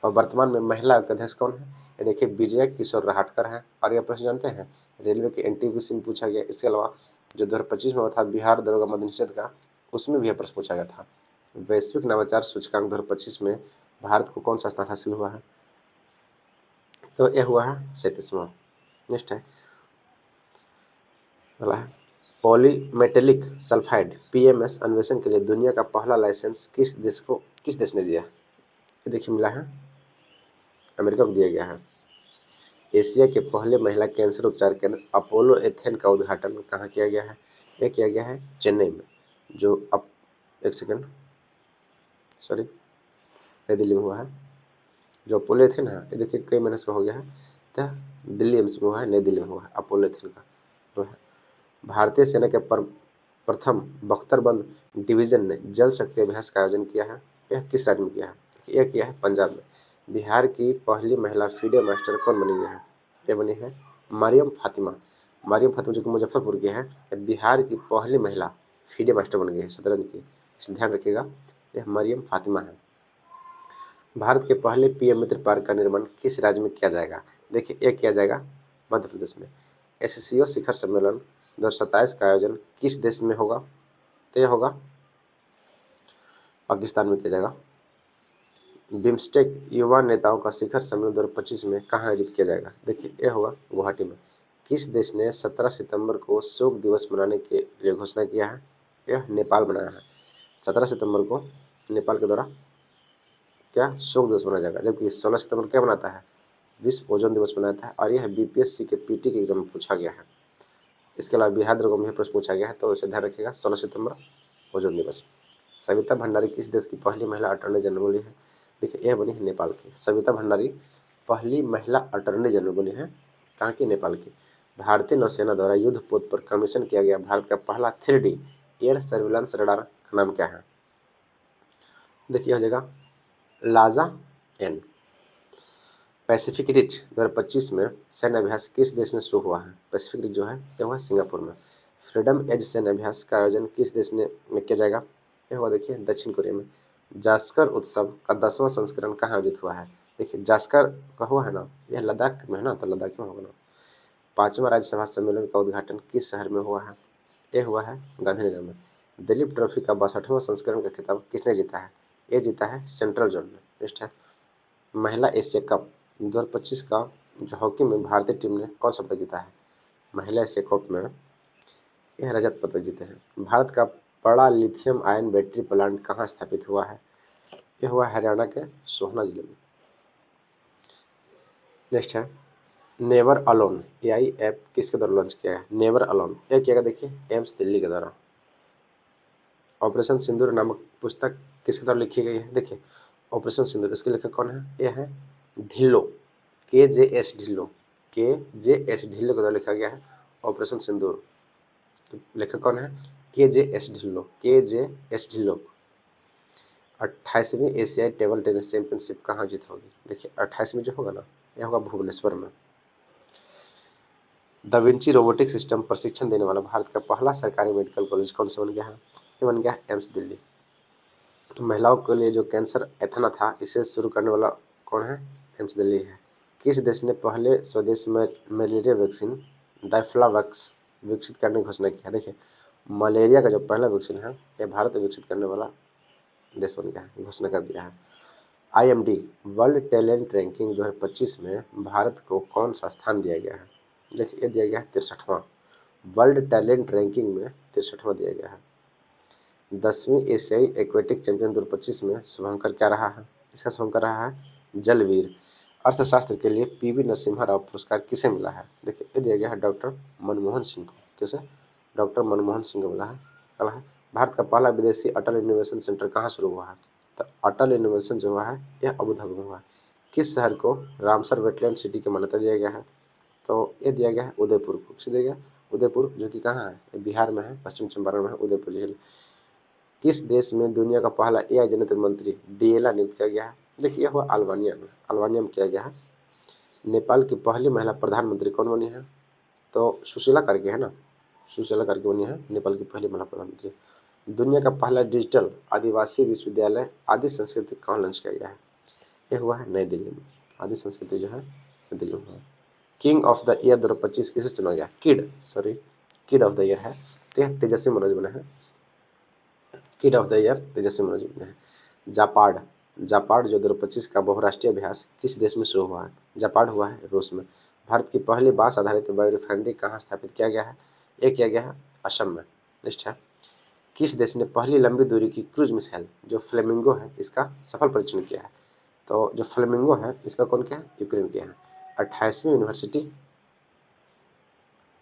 और वर्तमान में महिला आयोग के अध्यक्ष कौन है? ये देखिए विजय किशोर रहाटकर है। और यह प्रश्न जानते हैं रेलवे के NTPC में पूछा गया। इसके अलावा जो 2025 में हुआ था बिहार दरोगा मद निषेध का, उसमें भी यह प्रश्न पूछा गया था। वैश्विक नवाचार सूचकांक 2025 में भारत को कौन सा स्थान हासिल हुआ है? तो यह हुआ है 37वां। नेक्स्ट है पॉलीमेटेलिक सल्फाइड पीएमएस अन्वेषण के लिए दुनिया का पहला लाइसेंस किस देश ने दिया? ये देखिए मिला है, अमेरिका को दिया गया है। एशिया के पहले महिला कैंसर उपचार केंद्र अपोलो एथेन का उद्घाटन कहाँ किया गया है? यह किया गया है चेन्नई में, जो अब एक सेकंड सॉरी नई दिल्ली में हुआ है। जो अपोलो एथेन है ये देखिए कई महीने से हो गया है, तो दिल्ली एम्स में हुआ है, नई दिल्ली में हुआ है अपोलो एथेन का जो है। भारतीय सेना के प्रथम बख्तरबंद डिवीजन ने जल शक्ति अभ्यास का आयोजन किया है। यह किस राज्य में किया है? यह किया है पंजाब में। बिहार की पहली महिला फीडे मास्टर कौन बनी है? ये बनी है मरियम फातिमा। मरियम फातिमा जो कि मुजफ्फरपुर की है, बिहार की पहली महिला फीडे मास्टर बन गई है शतरंज की, इसलिए ध्यान रखिएगा, यह मरियम फातिमा है। भारत के पहले पीएम मित्र पार्क का निर्माण किस राज्य में किया जाएगा? देखिए यह किया जाएगा मध्य प्रदेश में। एससीओ शिखर सम्मेलन 2027 का आयोजन किस देश में होगा? तो यह होगा पाकिस्तान में किया जाएगा। बिम्स्टेक युवा नेताओं का शिखर सम्मेलन 2025 में कहाँ आयोजित किया जाएगा? देखिए यह होगा गुवाहाटी में। किस देश ने 17 सितंबर को शोक दिवस मनाने के लिए घोषणा किया है? यह नेपाल बनाया है। 17 सितंबर को नेपाल के द्वारा क्या शोक दिवस मनाया जाएगा, जबकि 16 सितंबर क्या मनाता है? विश्व ओजोन दिवस मनाता है। और यह बीपीएससी के पीटी के एग्जाम में पूछा गया है। इसके अलावा बिहार दरोगा में प्रश्न पूछा गया है, तो इसे ध्यान रखिएगा 16 सितंबर ओजोन दिवस। सविता भंडारी किस देश की पहली महिला अटॉर्नी जनरल बनी है? देखिए यह बनी है नेपाल की। सविता भंडारी पहली महिला अटॉर्नी जनरल बनी है, कहाँ की? नेपाल की। भारतीय नौसेना द्वारा युद्ध पोत पर कमीशन किया गया भारत का पहला 3D एयर सर्विलांस रडार का नाम क्या है? देखिए हो जाएगा लाजा एन। पैसिफिक रिच 2025 में सैन्य अभ्यास किस देश में शुरू हुआ है? पैसिफिक रिच जो है यह हुआ सिंगापुर में। फ्रीडम एज सैन्य अभ्यास का आयोजन किस देश में किया जाएगा? यह हुआ देखिए दक्षिण कोरिया में। जास्कर उत्सव का 10वां संस्करण कहाँ आयोजित हुआ है? देखिए जास्कर का हुआ है ना, यह लद्दाख में है ना, तो लद्दाख में होगा ना। 5वां राज्यसभा सम्मेलन का उद्घाटन किस शहर में हुआ है? यह हुआ है गांधीनगर में। दिलीप ट्रॉफी का 62वां संस्करण का खिताब किसने जीता है? यह जीता है सेंट्रल जोन में। नेक्स्ट है महिला एशिया कप 2025 का जो हॉकी में भारतीय टीम ने कौन सा पदक जीता है? महिला एशिया कप में यह रजत पदक जीते हैं। भारत का बड़ा लिथियम आयन बैटरी प्लांट कहाँ स्थापित हुआ है? यह हुआ हरियाणा के सोहना जिले में। नेक्स्ट है नेवर अलोन एआई ऐप किसके द्वारा लॉन्च किया है? नेवर अलोन यह किया गया देखिए एम्स दिल्ली के द्वारा। ऑपरेशन सिंदूर नामक पुस्तक किसके द्वारा लिखी गई है? देखिए ऑपरेशन सिंदूर, इसके लेखक कौन है? यह है ढिल्लो, KJS ढिल्लो, KJS ढिल्लो के द्वारा लिखा गया है ऑपरेशन सिंदूर। तो लेखक कौन है? KJS Dhillon, KJS Dhillon. 28वीं एशियाई टेबल टेनिस चैंपियनशिप कहाँ जीत होगी? देखिए 28वीं जो होगा ना, यह होगा भुवनेश्वर में। दा विंची रोबोटिक सिस्टम प्रशिक्षण देने वाला भारत का पहला सरकारी मेडिकल कॉलेज कौन सा बन गया है? ये बन गया एम्स दिल्ली। तो महिलाओं के लिए जो कैंसर एथना था, इसे शुरू करने वाला कौन है? एम्स दिल्ली है। किस देश ने पहले स्वदेश में मलेरिया वैक्सीन डायफ्लावैक्स विकसित करने की घोषणा की है? देखिए मलेरिया का जो पहला वैक्सीन है, यह भारत में विकसित करने वाला देश बन गया है, घोषणा कर दिया है। IMD वर्ल्ड टैलेंट रैंकिंग 2025 में भारत को कौन सा स्थान दिया गया है? देखिए ये दिया गया है 63वां। वर्ल्ड टैलेंट रैंकिंग में 63वां दिया गया है। 10वीं एशियाई एक्वेटिक चैंपियन 2025 में शुभंकर क्या रहा है? इसका शुभंकर रहा है जलवीर। अर्थशास्त्र के लिए PV नरसिम्हा राव पुरस्कार किसे मिला है? देखिए ये दिया गया है डॉक्टर मनमोहन सिंह को। किसे? डॉक्टर मनमोहन सिंह को मिला है। अगला है भारत का पहला विदेशी अटल इनोवेशन सेंटर कहाँ शुरू हुआ है? तो अटल इनोवेशन जो हुआ है यह अबू धाबी में हुआ है। किस शहर को रामसर वेटलैंड सिटी की मान्यता दिया गया है? तो ये दिया गया है उदयपुर को। किसे दिया गया? उदयपुर, जो कि कहाँ है? बिहार में है, पश्चिम चंपारण में है उदयपुर जिले। किस देश में दुनिया का पहला AI जनित मंत्री DLA नियुक्त किया गया है? देखिए यह हुआ अल्बानिया में, अल्बानिया में किया गया है। नेपाल की पहली महिला प्रधानमंत्री कौन बनी है? तो सुशीला करके है ना, सुशीला करके बनी है नेपाल की पहली महिला प्रधानमंत्री। दुनिया का पहला डिजिटल आदिवासी विश्वविद्यालय आदि संस्कृति कहाँ लॉन्च किया गया है? यह हुआ है नई दिल्ली में। आदि संस्कृति जो है नई दिल्ली में हुआ। किंग ऑफ द ईयर 2025 किसे चुना गया? किड ऑफ द ईयर है तेजस्वी मनोज बने हैं। किड ऑफ द ईयर तेजस्वी मनोज बने हैं। जापाड जो 2025 का बहुराष्ट्रीय अभ्यास किस देश में शुरू हुआ है? जापाड हुआ है रूस में। भारत की पहली बांस आधारित बायो रिफाइनरी कहाँ स्थापित किया गया है? ये किया गया है असम में। नेक्स्ट है, किस देश ने पहली लंबी दूरी की क्रूज मिसाइल जो फ्लेमिंगो है इसका सफल परीक्षण किया है? तो जो फ्लेमिंगो है इसका कौन किया है? यूक्रेन किया है। 28वीं यूनिवर्सिटी,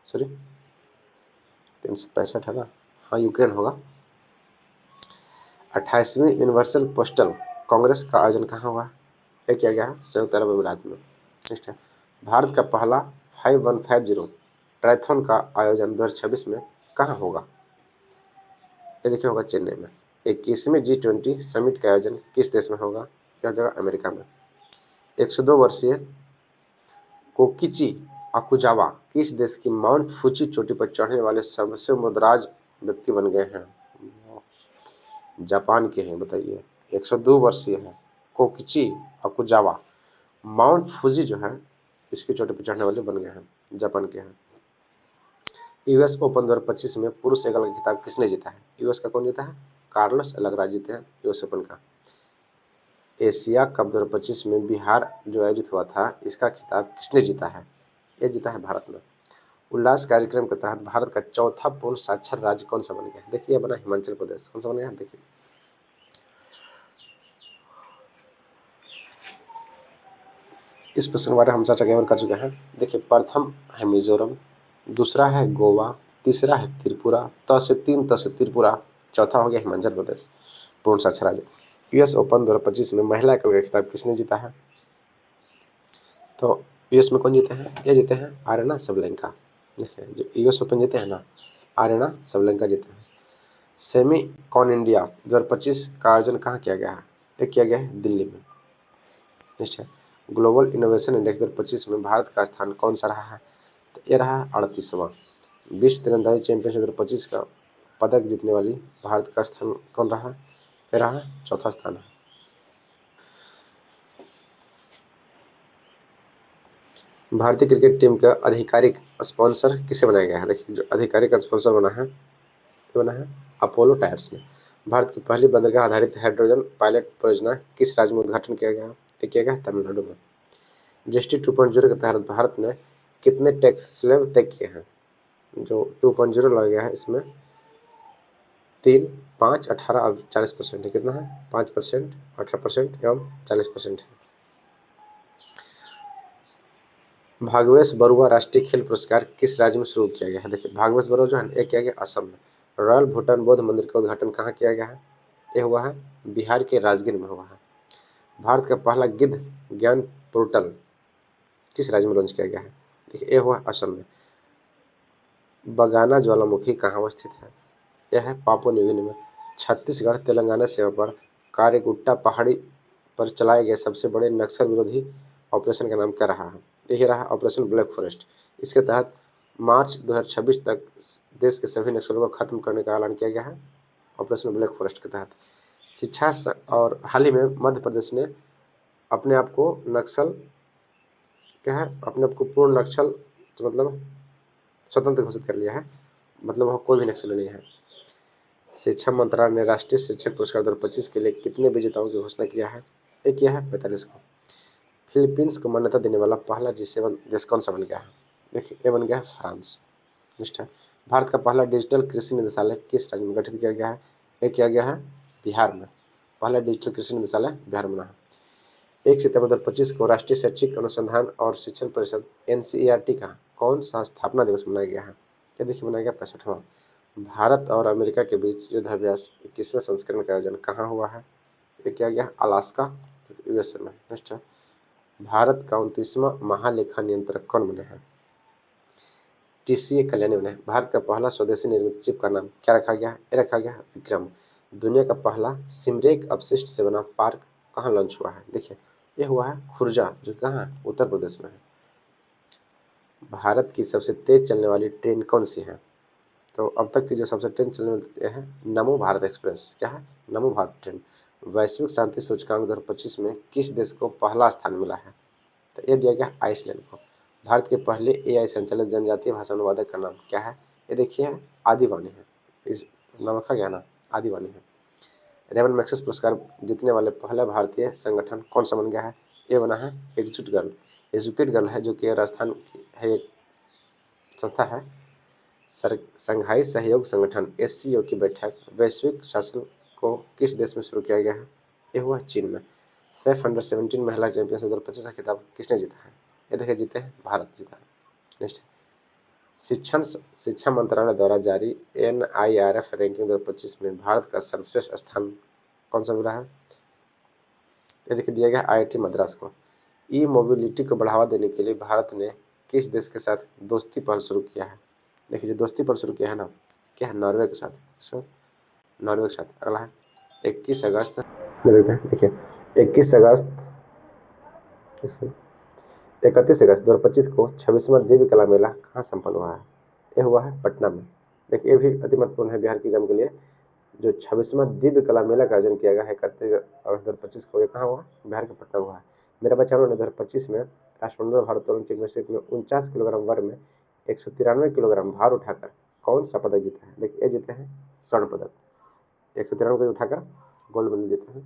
सॉरी 365 है ना, हाँ यूक्रेन होगा। 28वीं यूनिवर्सल पोस्टल कांग्रेस का आयोजन कहाँ हुआ? ये किया गया है संयुक्त अरब अमीरात में। नेक्स्ट है, भारत का पहला 5150 ट्रायथन का आयोजन 2026 में कहाँ होगा? ये देखिए होगा चेन्नई में। 21वीं G20 समिट का आयोजन किस देश में होगा? यह जगह अमेरिका में। 102 वर्षीय कोकिची अकुजावा किस देश की माउंट फूजी चोटी पर चढ़ने वाले सबसे मुद्राज व्यक्ति बन गए हैं? जापान के हैं, बताइए। 102 वर्षीय है कोकिची अकुजावा, माउंट फूजी जो है इसकी चोटी पर चढ़ने वाले बन गए हैं, जापान के हैं। यूएस ओपन 2025 में पुरुष एकल का खिताब किसने जीता है? यूएस का कौन जीता है? कार्लोस अल्कराज जीते हैं यूएस ओपन का। एशिया कप 2025 में बिहार जो आयोजित हुआ था इसका खिताब किसने जीता है? ये जीता है भारत ने। उल्लास कार्यक्रम के तहत भारत का चौथा पूर्ण साक्षर राज्य कौन सा बन गया? देखिए बना हिमाचल प्रदेश। कौन सा बन गया? देखिए इस प्रश्न के बारे में हम चर्चा केवल कर चुके हैं। देखिए प्रथम है मिजोरम, दूसरा है गोवा, तीसरा है त्रिपुरा, त से 3 त से त्रिपुरा, चौथा हो गया हिमाचल प्रदेश पूर्ण साक्षर राज्य। यूएस ओपन 2025 में महिला एकल का खिताब किसने जीता है? तो यूएस में कौन जीते हैं? ये जीते हैं आर्यना सबलेंका। देखिए जो यूएस ओपन जीते हैं ना, आर्यना सबलेंका जीते हैं। सेमी कॉन इंडिया 2025 का आयोजन कहाँ किया गया है? ये किया गया है दिल्ली में। नेक्स्ट है, ग्लोबल इनोवेशन इंडेक्स 2025 में भारत का स्थान कौन सा रहा है? तो ये रहा 38वां। विश्व तीरंदाजी चैंपियनशिप 2025 का पदक जीतने वाली भारत का स्थान कौन रहा? ये रहा चौथा स्थान है। भारतीय क्रिकेट टीम का आधिकारिक स्पॉन्सर किसे बनाया गया है? देखिए जो आधिकारिक स्पॉन्सर बना है ये बना है अपोलो टायर्स ने। भारत की पहली बंदरगाह आधारित हाइड्रोजन पायलट परियोजना किस राज्य में उद्घाटन किया गया? ये किया गया तमिलनाडु में। जीएसटी 2.0 के तहत भारत ने कितने टैक्स स्लैब तय किए हैं? जो 2.0 लाया गया है इसमें 3, 5, 18 और 40% है। कितना है? 5%, 18% एवं 40% है। भागवेश बरुआ राष्ट्रीय खेल पुरस्कार किस राज्य में शुरू किया गया है? देखिए भागवेश बरुआ जो है ये किया गया असम में। रॉयल भूटान बौद्ध मंदिर का उद्घाटन कहाँ किया गया है? ये हुआ है बिहार के राजगीर में हुआ है। भारत का पहला गिद्ध ज्ञान पोर्टल किस राज्य में लॉन्च किया गया है? देखिए ये हुआ असम में। बगाना ज्वालामुखी कहाँ अवस्थित है? यह है पापुआ न्यू गिनी में। छत्तीसगढ़ तेलंगाना सीमा पर कारेगुट्टा पहाड़ी पर चलाए गए सबसे बड़े नक्सल विरोधी ऑपरेशन का नाम क्या रहा है? यही रहा ऑपरेशन ब्लैक फॉरेस्ट। इसके तहत मार्च 2026 तक देश के सभी नक्सलों को खत्म करने का ऐलान किया गया है ऑपरेशन ब्लैक फॉरेस्ट के तहत। शिक्षा और हाल ही में मध्य प्रदेश ने अपने आप को नक्सल क्या है, अपने आप को पूर्ण नक्सल मतलब स्वतंत्र घोषित कर लिया है, मतलब वह कोई भी नक्सल नहीं है। शिक्षा मंत्रालय ने राष्ट्रीय शिक्षक पुरस्कार 2025 के लिए कितने विजेताओं की घोषणा किया है? ये किया है 45 को। फिलीपींस को मान्यता देने वाला पहला G7 देश कौन सा बन गया है? देखिए ये बन गया है फ्रांस। नेक्स्ट है, भारत का पहला डिजिटल कृषि निदेशालय किस राज्य में गठित किया गया है? ये किया गया है बिहार में। पहला डिजिटल कृषि निदेशालय बिहार में बना है। 1 सितंबर 2025 को राष्ट्रीय शैक्षिक अनुसंधान और शिक्षण परिषद NCERT का कौन सा स्थापना दिवस मनाया गया है? ये देखिए मनाया गया 65वां। भारत और अमेरिका के बीच युद्धाभ्यास 21वें संस्करण का आयोजन कहाँ हुआ है? ये किया गया अलास्का USA में। नेक्स्ट है, भारत का 29वां महालेखा नियंत्रक कौन बने हैं? TCA कल्याणी बने हैं। भारत का पहला स्वदेशी निर्मित चिप का नाम क्या रखा गया है? ये रखा गया है विक्रम। दुनिया का पहला सिमरेक अपशिष्ट से बना पार्क कहाँ लॉन्च हुआ है? देखिए ये हुआ है खुर्जा, जो कहाँ है? उत्तर प्रदेश में है। भारत की सबसे तेज चलने वाली ट्रेन कौन सी है? तो अब तक की जो सबसे ट्रेन चलने वाली है नमो भारत एक्सप्रेस। क्या है? नमो भारत ट्रेन। वैश्विक शांति सूचकांक 2025 में किस देश को पहला स्थान मिला है? तो ये दिया गया आइसलैंड को। भारत के पहले AI संचालित जनजातीय भाषा अनुवादक का नाम क्या है? ये देखिए आदिवानी है। इस नाम रखा गया ना, आदिवानी है। रेमन मैग्सेसे पुरस्कार जीतने वाले पहला भारतीय संगठन कौन सा बन गया है? ये बना है एकजुट गर्ल। एजुकेट गर्ल है जो कि राजस्थान की है, एक संस्था है। संघाई सहयोग संगठन SCO की बैठक वैश्विक शासन को किस देश में शुरू किया गया है? ये हुआ चीन में। सैफ अंडर-17 महिला चैंपियनशिप 2025 का खिताब किसने जीता है? ये देखिए जीते हैं भारत जीता है। नेक्स्ट, शिक्षा मंत्रालय द्वारा जारी NIRF रैंकिंग 2025 में भारत का सर्वश्रेष्ठ स्थान कौन सा मिला है? ये देखिए दिया गया IIT मद्रास को। ई मोबिलिटी को बढ़ावा देने के लिए भारत ने किस देश के साथ दोस्ती पहल शुरू किया है? देखिए जो दोस्ती पहल शुरू किया है ना, क्या है? नॉर्वे के साथ। नॉर्वे के साथ। अगला है 21 अगस्त, देखिए 21 अगस्त 31 अगस्त 2025 को 26वां दिव्य कला मेला कहाँ संपन्न हुआ है? ये हुआ है पटना में। देखिए ये भी अति महत्वपूर्ण है बिहार के एग्जाम के लिए। जो 26वां दिव्य कला मेला का आयोजन किया गया है 31 अगस्त 2025 को, ये कहाँ हुआ? बिहार के पटना हुआ है। मेरा बच्चा ने 2025 में राष्ट्रमंडल भारोत्तोलन चैंपियनशिप में 49 किलोग्राम वर्ग में 193 किलोग्राम भार उठाकर कौन सा पदक जीता है? देखिए ये जीते हैं स्वर्ण पदक। 193 को उठाकर गोल्ड मेडल जीते हैं।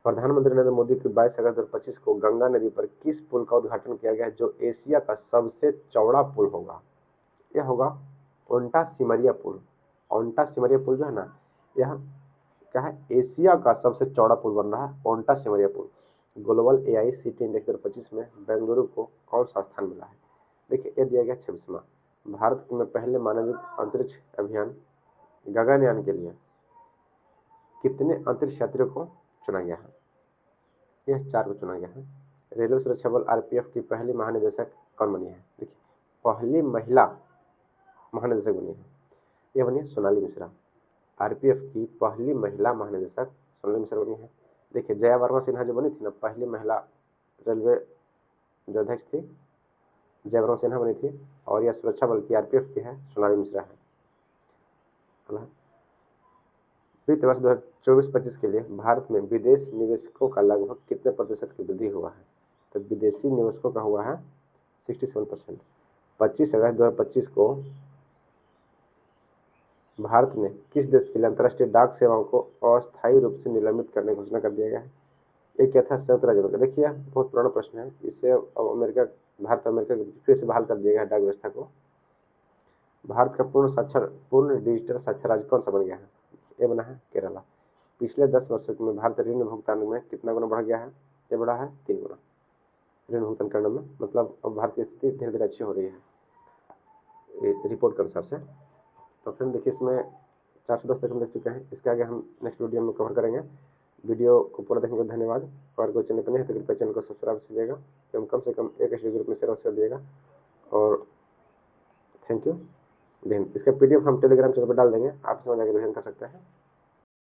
प्रधानमंत्री नरेंद्र मोदी की 22 अगस्त 2025 को गंगा नदी पर किस पुल का उद्घाटन किया गया है जो एशिया का सबसे चौड़ा पुल होगा? यह होगा ओंटा सिमरिया पुल। ओंटा सिमरिया पुल जो है ना, यह क्या है? एशिया का सबसे चौड़ा पुल बन रहा है ओंटा सिमरिया पुल। ग्लोबल AICT इंडेक्स 2025 में बेंगलुरु को कौन सा स्थान मिला है? देखिए ये दिया गया 26वां। भारत में पहले मानवीय अंतरिक्ष अभियान गगनयान के लिए कितने अंतरिक्ष यात्रियों को चुना गया है? यह 4 को चुना गया है। रेलवे सुरक्षा बल RPF की पहली महानिदेशक कौन बनी है? देखिए पहली महिला महानिदेशक बनी है, यह बनी है सोनाली मिश्रा। RPF की पहली महिला महानिदेशक सोनाली मिश्रा बनी है। देखिए जया वर्मा सिन्हा जो बनी थी ना, पहली महिला रेलवे जो अध्यक्ष थी, जया वर्मा सिन्हा बनी थी, और यह सुरक्षा बल की RPF की है सोनाली मिश्रा है। वित्त वर्ष 2024-25 के लिए भारत में विदेश निवेशकों का लगभग कितने प्रतिशत की वृद्धि हुआ है? तो विदेशी निवेशकों का हुआ है 67%। 25 अगस्त 2025 को भारत ने किस देश के लिए अंतर्राष्ट्रीय डाक सेवाओं को अस्थायी रूप से निलंबित करने की घोषणा कर दिया गया है? ये क्या था? संयुक्त राज्य अमेरिका। देखिए बहुत पुराना प्रश्न है, इससे अब अमेरिका, भारत अमेरिका फिर से बहाल कर दिया गया है डाक व्यवस्था को। भारत का पूर्ण डिजिटल साक्षर राज्य कौन सा बन गया है? ये बना है केरला। पिछले 10 वर्षों में भारत ऋण भुगतान में कितना गुना बढ़ गया है? ये बढ़ा है 3 गुना ऋण भुगतान करने में। मतलब अब भारत की स्थिति धीरे धीरे अच्छी हो रही है रिपोर्ट के अनुसार से। तो फ्रेंड देखिए इसमें 410 तक हम देख चुके हैं। इसके आगे हम नेक्स्ट वीडियो में कवर करेंगे। वीडियो को पूरा देखने के लिए धन्यवाद। और कोई चैनल पर नहीं है तो कृपया चैनल को सब्सक्राइब कीजिएगा एवं कम से कम एक स्टडी ग्रुप में शेयर कर दिएगा। और थैंक यू। इसका PDF हम टेलीग्राम चैनल पर डाल देंगे, आप इसमें जाकर विजन कर सकते हैं।